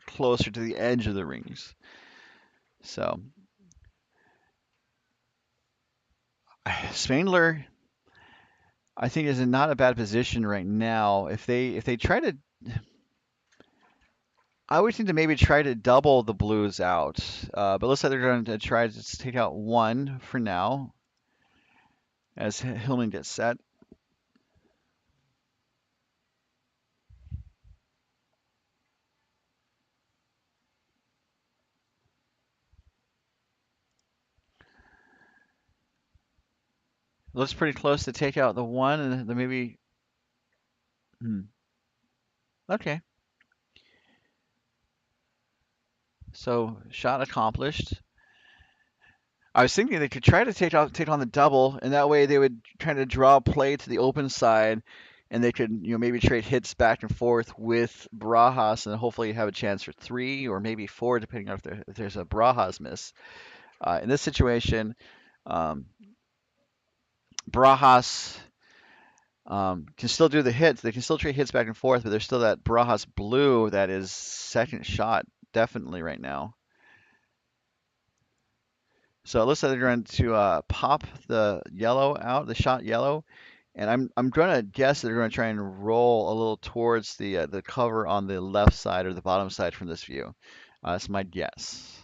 closer to the edge of the rings. So Spangler, I think, is in not a bad position right now. If they try to, I would think to maybe try to double the blues out, but looks like they're going to try to take out 1 for now, as Hillman gets set. Looks pretty close to take out the one, and then maybe. Hmm. Okay. So shot accomplished. I was thinking they could try to take on the double, and that way they would try to draw play to the open side, and they could maybe trade hits back and forth with Barajas, and hopefully have a chance for three or maybe four, depending on if there's a Barajas miss. In this situation, um, Barajas can still do the hits. They can still trade hits back and forth, but there's still that Barajas blue that is second shot definitely right now. So it looks like they're going to pop the yellow out, the shot yellow, and I'm going to guess they're going to try and roll a little towards the cover on the left side or the bottom side from this view. That's my guess.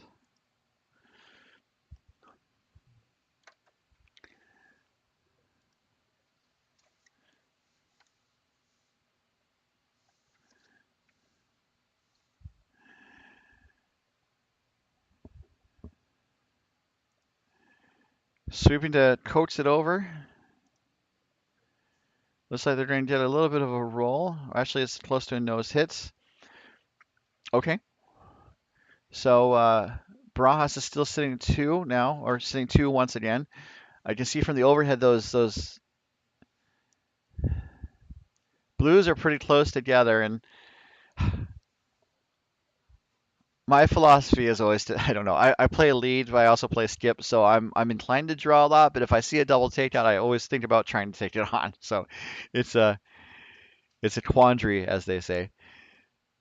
Sweeping to coax it over. Looks like they're going to get a little bit of a roll. Actually, it's close to a nose hits. Okay. So Barajas is still sitting two now, or sitting two once again. I can see from the overhead those blues are pretty close together, and my philosophy is always to, I don't know. I play lead, but I also play skip, so I'm inclined to draw a lot. But if I see a double takeout, I always think about trying to take it on. So it's a it's a quandary, as they say,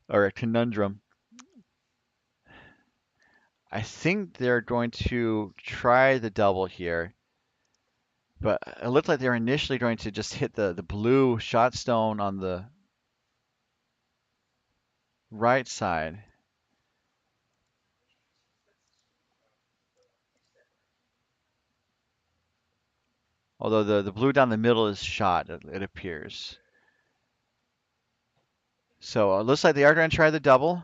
or a conundrum. I think they're going to try the double here, but it looked like they're initially going to just hit the blue shot stone on the right side. Although the blue down the middle is shot, it appears. So it looks like they are going to try the double.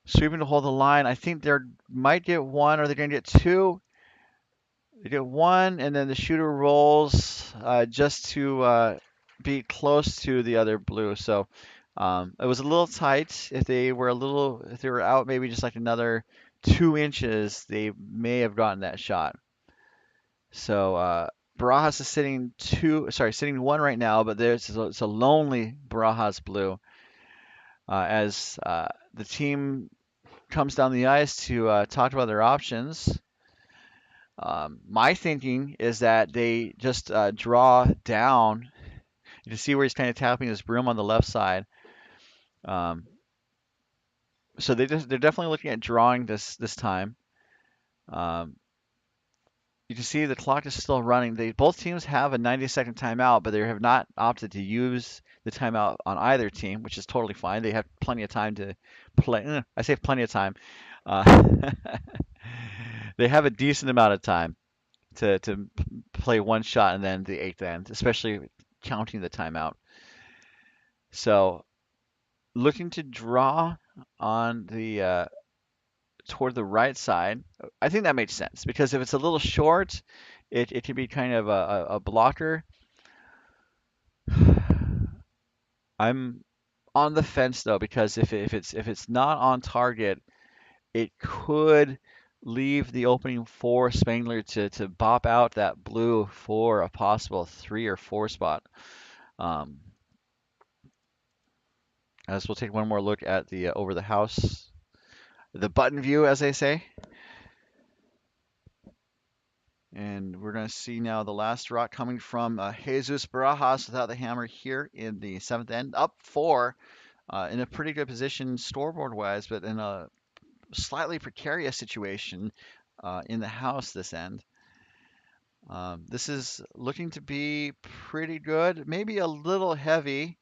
Sweeping to hold the line. I think they might get one, or they're going to get two. They get one, and then the shooter rolls just to be close to the other blue. So it was a little tight. If they were out maybe just like another 2 inches, they may have gotten that shot. So Barajas is sitting one right now, but it's a lonely Barajas blue as the team comes down the ice to talk about their options. My thinking is that they just draw down. You can see where he's kind of tapping his broom on the left side. Um, so they're definitely looking at drawing this time. Um, you can see the clock is still running. Both teams have a 90-second timeout, but they have not opted to use the timeout on either team, which is totally fine. They have plenty of time to play. I say plenty of time. Uh, they have a decent amount of time to play one shot and then the eighth end, especially counting the timeout. So looking to draw on the toward the right side, I think that makes sense because if it's a little short, it can be kind of a blocker. I'm on the fence though because if it's not on target, it could leave the opening for Spangler to bop out that blue for a possible 3 or 4 spot. Um, as we'll take one more look at the over the house, the button view, as they say. And we're going to see now the last rock coming from Jesus Barajas without the hammer here in the seventh end, up four, in a pretty good position scoreboard wise, but in a slightly precarious situation in the house this end. This is looking to be pretty good, maybe a little heavy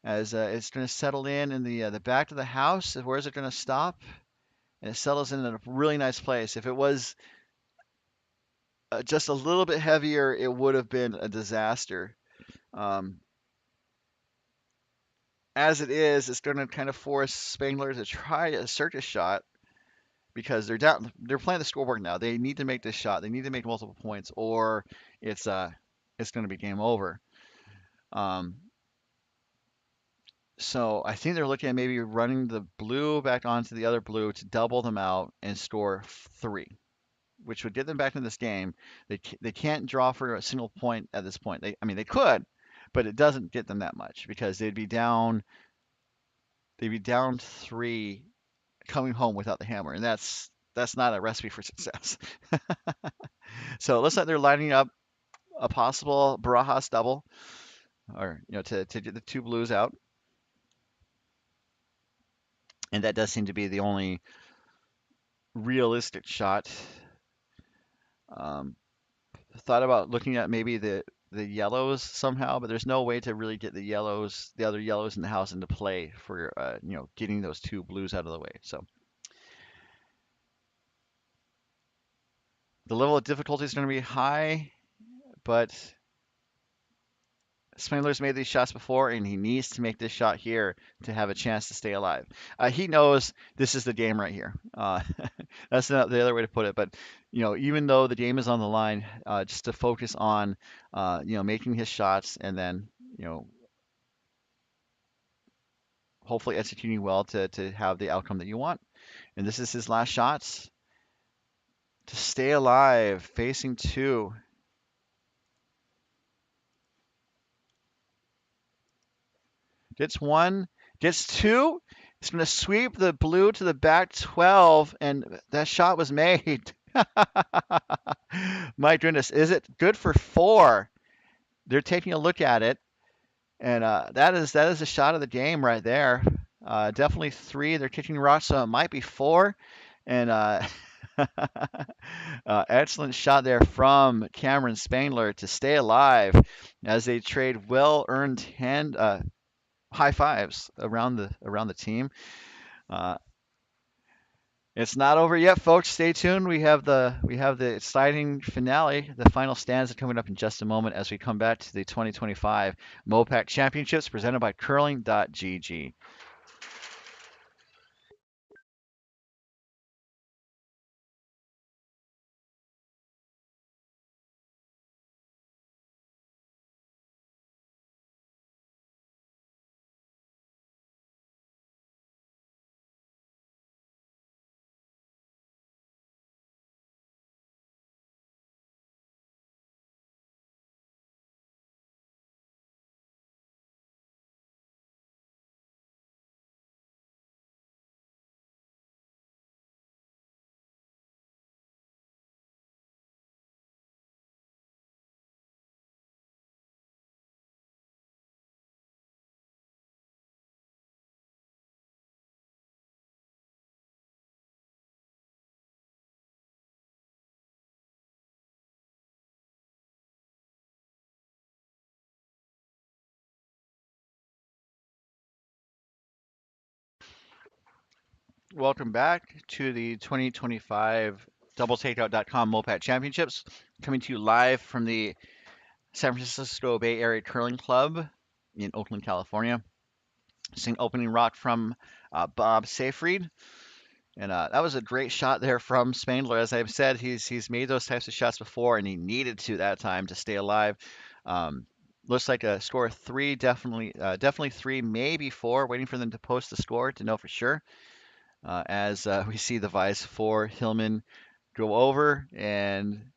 as it's going to settle in the back of the house. Where is it going to stop? And it settles in a really nice place. If it was just a little bit heavier, it would have been a disaster. Um, as it is, it's going to kind of force Spangler to try a circus shot because they're down. They're playing the scoreboard now. They need to make this shot. They need to make multiple points, or it's uh it's going to be game over. Um, so I think they're looking at maybe running the blue back onto the other blue to double them out and score three, which would get them back in this game. They can't draw for a single point at this point. I mean, they could, but it doesn't get them that much because they'd be down. They'd be down three coming home without the hammer, and that's not a recipe for success. So it looks like they're lining up a possible Barajas double, or to get the two blues out, and that does seem to be the only realistic shot. Um, Thought about looking at maybe the yellows somehow, but there's no way to really get the other yellows in the house into play for getting those two blues out of the way. So the level of difficulty is going to be high, but Spangler's made these shots before, and he needs to make this shot here to have a chance to stay alive. He knows this is the game right here. That's not the other way to put it, but even though the game is on the line, just to focus on, making his shots and then, hopefully executing well to have the outcome that you want. And this is his last shots to stay alive, facing two. Gets one, gets two. It's going to sweep the blue to the back 12, and that shot was made. My goodness, is it good for four? They're taking a look at it, and that is a shot of the game right there. Definitely three. They're kicking rocks, so it might be four. And excellent shot there from Cameron Spangler to stay alive as they trade well-earned high fives around the team. Uh, it's not over yet, folks. Stay tuned. We have the exciting finale, the final stanza coming up in just a moment as we come back to the 2025 MoPac Championships presented by Curling.gg. Welcome back to the 2025 doubletakeout.com MoPac Championships, coming to you live from the San Francisco Bay Area Curling Club in Oakland, California. Seeing opening rock from Bob Seyfried. And that was a great shot there from Spangler. As I've said, he's made those types of shots before, and he needed to that time to stay alive. Um, Looks like a score of three, definitely three, maybe four. Waiting for them to post the score to know for sure. As we see the Vice for Hillman go over, and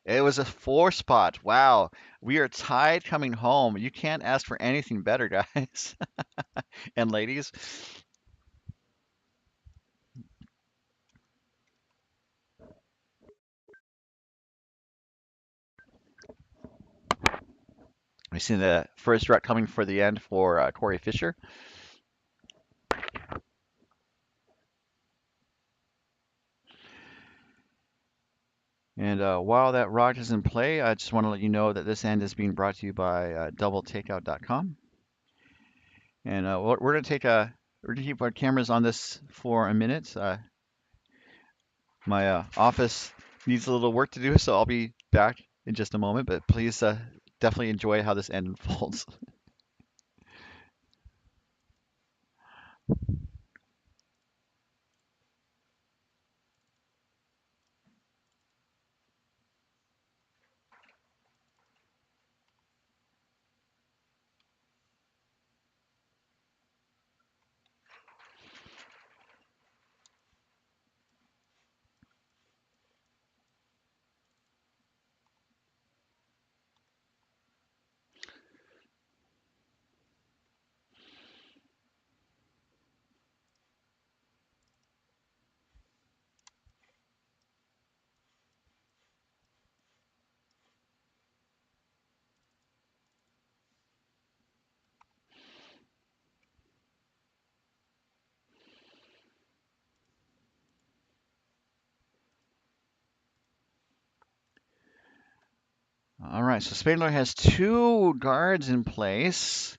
it was a four spot. Wow, we are tied coming home. You can't ask for anything better, guys and ladies. We see the first direct coming for the end for Corey Fisher. And while that rock is in play, I just want to let you know that this end is being brought to you by doubletakeout.com. And we're going to keep our cameras on this for a minute. My office needs a little work to do, so I'll be back in just a moment. But please definitely enjoy how this end unfolds. right, so Spangler has two guards in place,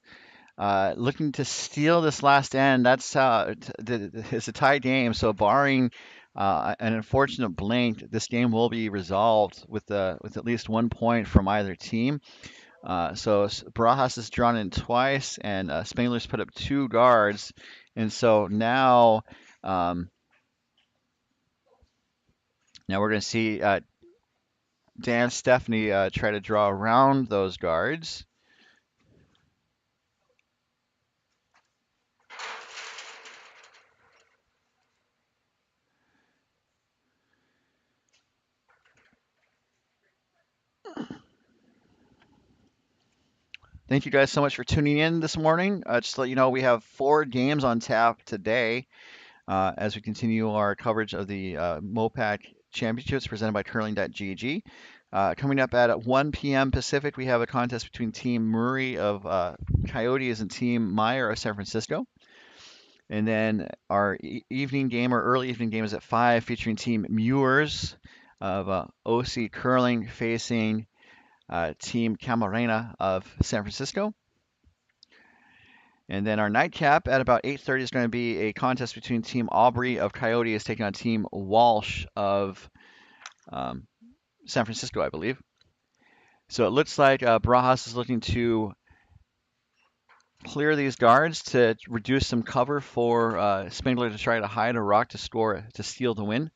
looking to steal this last end. That's it's a tie game, so barring an unfortunate blank, this game will be resolved with at least 1 point from either team. Barajas has drawn in twice, and Spangler's put up two guards, and so um, now we're going to see Dan Stephanie try to draw around those guards. Thank you guys so much for tuning in this morning. Just to let you know, we have 4 games on tap today as we continue our coverage of the MoPac Championships presented by curling.gg. Coming up at 1 p.m. Pacific, we have a contest between Team Murray of Coyotes and Team Meyer of San Francisco. And then our evening game, or early evening game, is at 5, featuring Team Muirs of OC Curling facing Team Camarena of San Francisco. And then our nightcap at about 8:30 is going to be a contest between Team Aubrey of Coyotes taking on Team Walsh of San Francisco, I believe. So it looks like Barajas is looking to clear these guards to reduce some cover for Spangler to try to hide a rock to steal the win.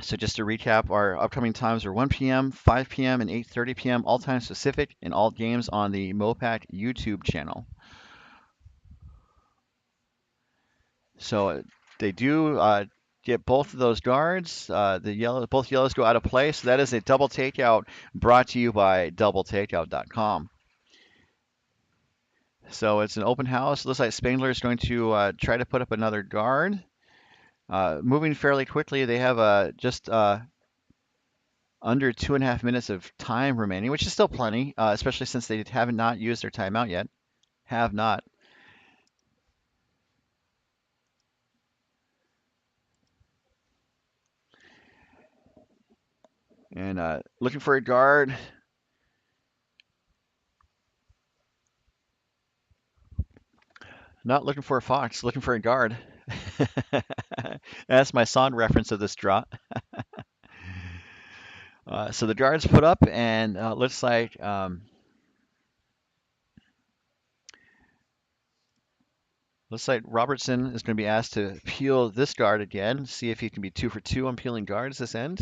So just to recap, our upcoming times are 1 p.m., 5 p.m., and 8:30 p.m., all times specific, in all games on the MoPac YouTube channel. So they do get both of those guards. Both yellows go out of play. So that is a double takeout brought to you by doubletakeout.com. So it's an open house. Looks like Spangler is going to try to put up another guard. Moving fairly quickly, they have just under 2.5 minutes of time remaining, which is still plenty, especially since they have not used their timeout yet. Have not. And looking for a guard. Not looking for a fox, looking for a guard. That's my song reference of this draw. So the guard's put up, and looks like Robertson is going to be asked to peel this guard again, see if he can be 2 for 2 on peeling guards this end.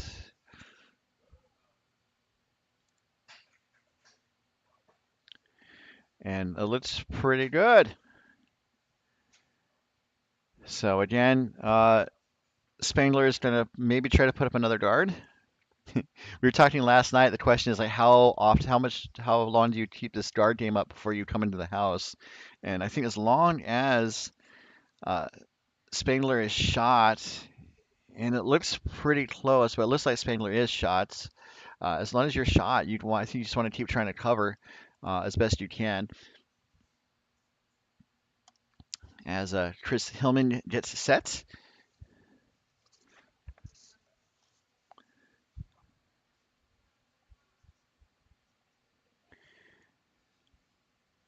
And it looks pretty good. So again, Spangler is going to maybe try to put up another guard. We were talking last night. The question is like, how long do you keep this guard game up before you come into the house? And I think as long as Spangler is shot, and it looks pretty close, but it looks like Spangler is shot. As long as you're shot, I think you just want to keep trying to cover as best you can. As Chris Hillman gets set.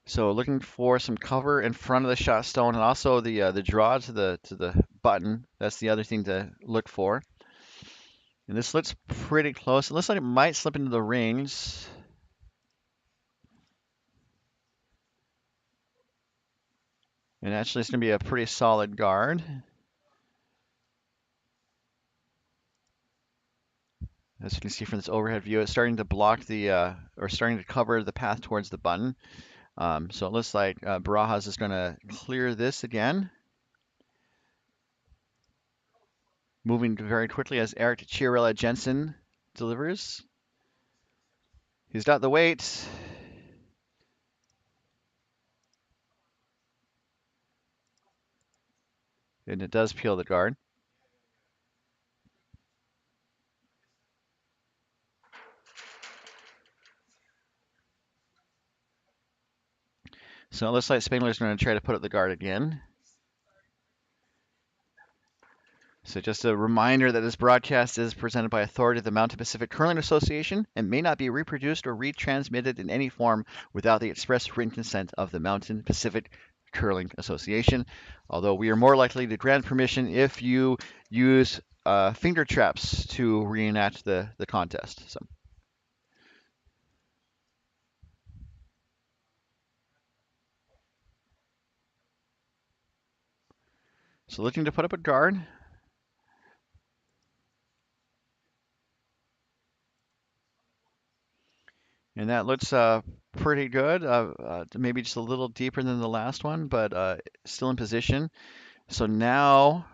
So looking for some cover in front of the shot stone, and also the draw to the button. That's the other thing to look for. And this looks pretty close. It looks like it might slip into the rings. And actually, it's going to be a pretty solid guard. As you can see from this overhead view, it's starting to block or starting to cover the path towards the button. So it looks like Barajas is going to clear this again. Moving very quickly as Eric Chiarella Jensen delivers. He's got the weight. And it does peel the guard. So it looks like Spangler's going to try to put up the guard again. So just a reminder that this broadcast is presented by authority of the Mountain Pacific Curling Association and may not be reproduced or retransmitted in any form without the express written consent of the Mountain Pacific Curling Association. Although we are more likely to grant permission if you use finger traps to reenact the contest. So looking to put up a guard. And that looks pretty good. Maybe just a little deeper than the last one, but still in position. So now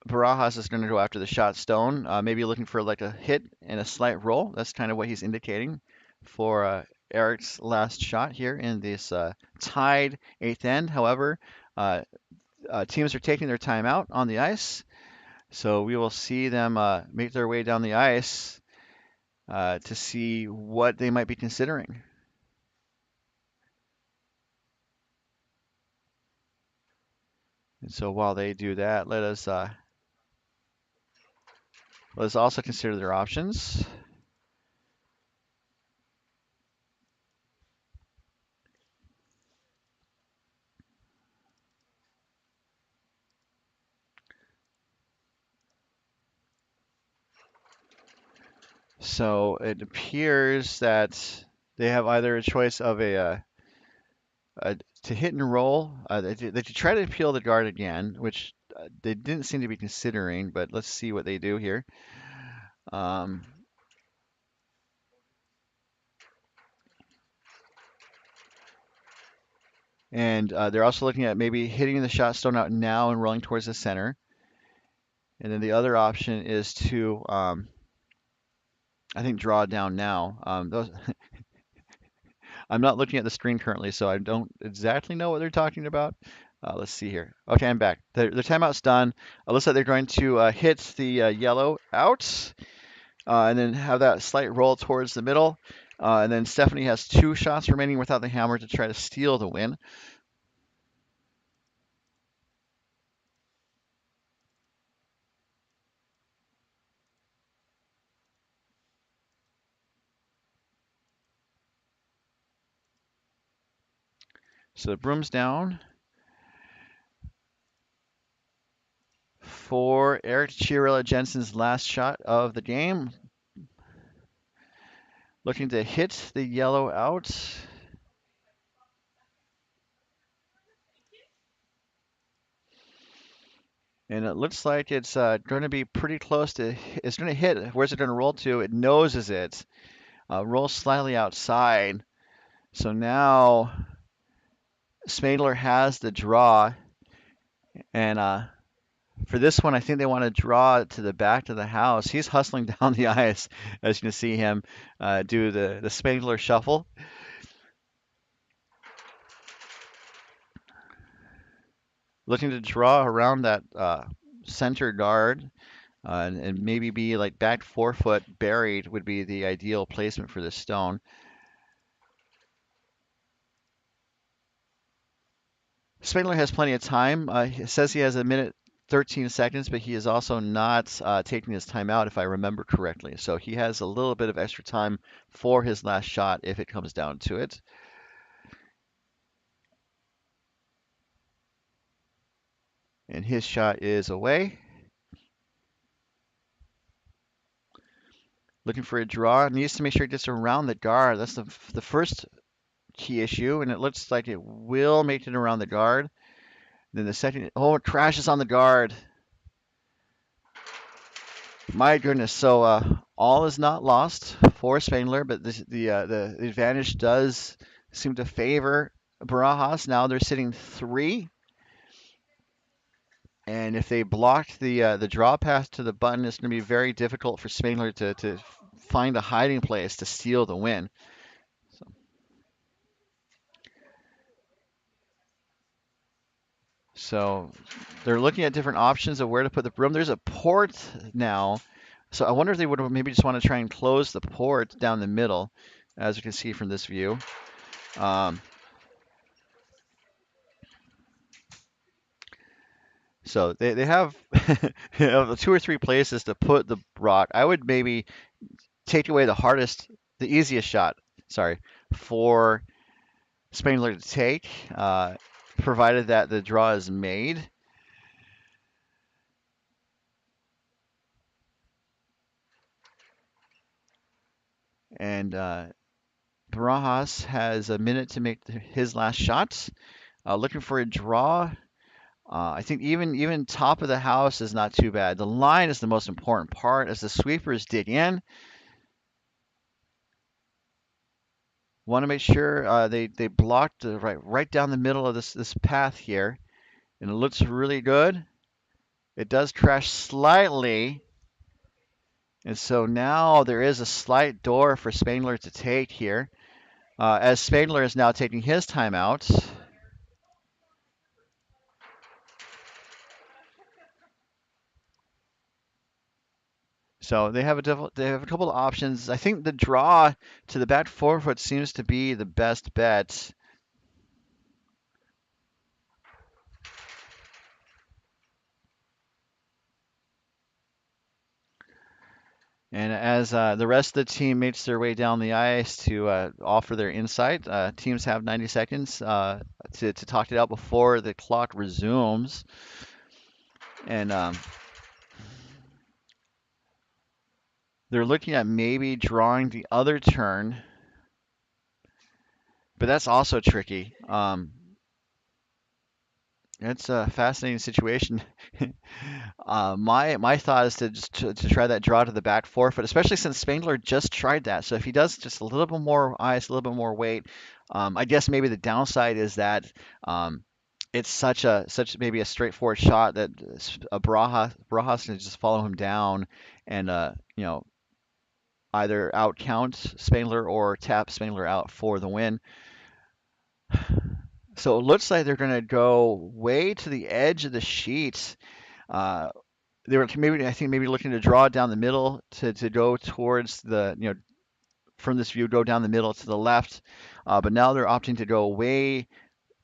Barajas is going to go after the shot stone, maybe looking for like a hit and a slight roll. That's kind of what he's indicating for Eric's last shot here in this tied eighth end. However, uh, teams are taking their time out on the ice, so we will see them make their way down the ice to see what they might be considering. And so while they do that, let us also consider their options. So it appears that they have either a choice of to hit and roll. They could try to peel the guard again, which they didn't seem to be considering. But let's see what they do here. Um, and they're also looking at maybe hitting the shot stone out now and rolling towards the center. And then the other option is to, I think, draw down now. I'm not looking at the screen currently, so I don't exactly know what they're talking about. Let's see here. Okay, I'm back. The timeout's done. It looks like they're going to hit the yellow out and then have that slight roll towards the middle. And then Stephanie has 2 shots remaining without the hammer to try to steal the win. So the broom's down for Eric Chiarella Jensen's last shot of the game. Looking to hit the yellow out. And it looks like it's going to be pretty close to, it's going to hit. Where's it going to roll to? It noses it. Rolls slightly outside. So now Spangler has the draw. And for this one, I think they want to draw it to the back of the house. He's hustling down the ice, as you can see him do the Spangler shuffle. Looking to draw around that center guard. And maybe be like back 4 foot buried would be the ideal placement for this stone. Spangler has plenty of time. He says he has a minute 13 seconds, but he is also not taking his time out, if I remember correctly. So he has a little bit of extra time for his last shot if it comes down to it. And his shot is away. Looking for a draw. Needs to make sure it gets around the guard. That's the first key issue, and it looks like it will make it around the guard. Then the second, oh, it crashes on the guard. My goodness. So all is not lost for Spangler, but the advantage does seem to favor Barajas. Now they're sitting 3, and if they block the draw path to the button, it's going to be very difficult for Spangler to find a hiding place to steal the win. So they're looking at different options of where to put the broom. There's a port now. So I wonder if they would maybe just want to try and close the port down the middle, as you can see from this view. Um, So they have two or three places to put the rock. I would maybe take away the easiest shot, sorry, for Spangler to take, provided that the draw is made. And Barajas has a minute to make his last shot. Looking for a draw. I think even top of the house is not too bad. The line is the most important part as the sweepers dig in. Want to make sure they blocked right down the middle of this path here, and it looks really good. It does crash slightly, and so now there is a slight door for Spangler to take here, as Spangler is now taking his timeout. So they have a couple of options. I think the draw to the back forefoot seems to be the best bet. And as the rest of the team makes their way down the ice to offer their insight, teams have 90 seconds to talk it out before the clock resumes. And they're looking at maybe drawing the other turn, but that's also tricky. It's a fascinating situation. My thought is to try that draw to the back forefoot, especially since Spangler just tried that. So if he does just a little bit more ice, a little bit more weight, I guess maybe the downside is that it's such maybe a straightforward shot that a Barajas can just follow him down and either out count Spangler or tap Spangler out for the win. So it looks like they're going to go way to the edge of the sheet. Uh, they were maybe looking to draw down the middle to go towards from this view, go down the middle to the left. But now they're opting to go way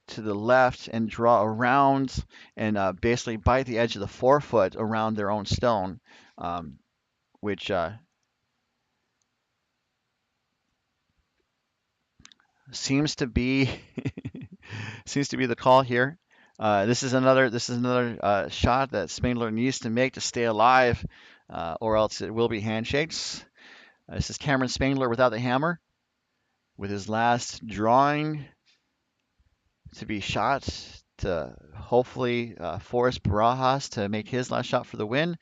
to the left and draw around and basically bite the edge of the forefoot around their own stone, which seems to be the call here. This is another shot that Spangler needs to make to stay alive, or else it will be handshakes. This is Cameron Spangler without the hammer, with his last drawing to be shot to hopefully force Barajas to make his last shot for the win.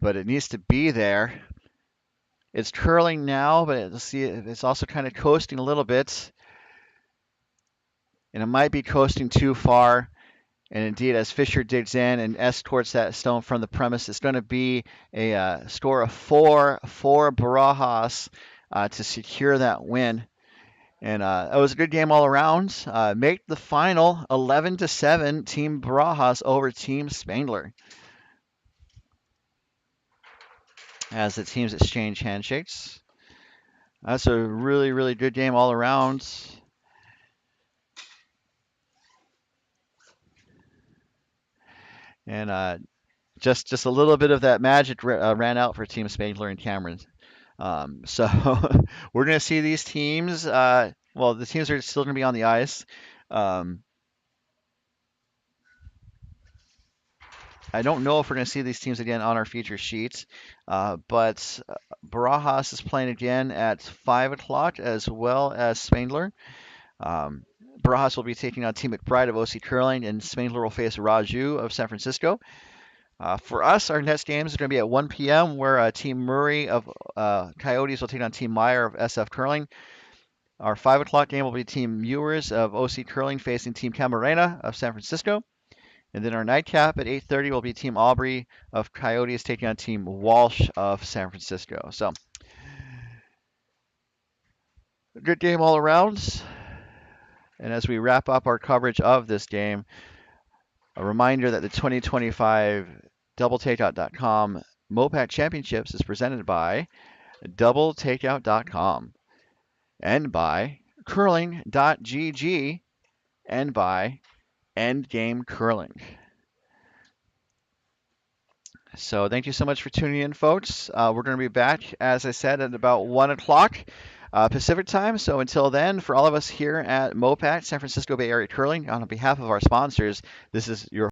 But it needs to be there. It's curling now, but it's also kind of coasting a little bit. And it might be coasting too far. And indeed, as Fisher digs in and escorts that stone from the premise, it's going to be a score of 4 for Barajas to secure that win. And it was a good game all around. Make the final 11-7, Team Barajas over Team Spangler, as the teams exchange handshakes. That's a really, really good game all around. And just a little bit of that magic ran out for Team Spangler and Cameron. So we're going to see these teams. Well, the teams are still going to be on the ice. I don't know if we're going to see these teams again on our feature sheets, but Barajas is playing again at 5 o'clock as well as Spangler. Barajas will be taking on Team McBride of OC Curling, and Spangler will face Raju of San Francisco. For us, our next games are going to be at 1 p.m., where Team Murray of Coyotes will take on Team Meyer of SF Curling. Our 5 o'clock game will be Team Ewers of OC Curling facing Team Camarena of San Francisco. And then our nightcap at 8:30 will be Team Aubrey of Coyotes taking on Team Walsh of San Francisco. So, a good game all around. And as we wrap up our coverage of this game, a reminder that the 2025 DoubleTakeout.com MoPac Championships is presented by DoubleTakeout.com and by Curling.gg and by Endgame Curling. So thank you so much for tuning in, folks. We're going to be back, as I said, at about 1 o'clock Pacific time. So until then, for all of us here at MoPac, San Francisco Bay Area Curling, on behalf of our sponsors, this is your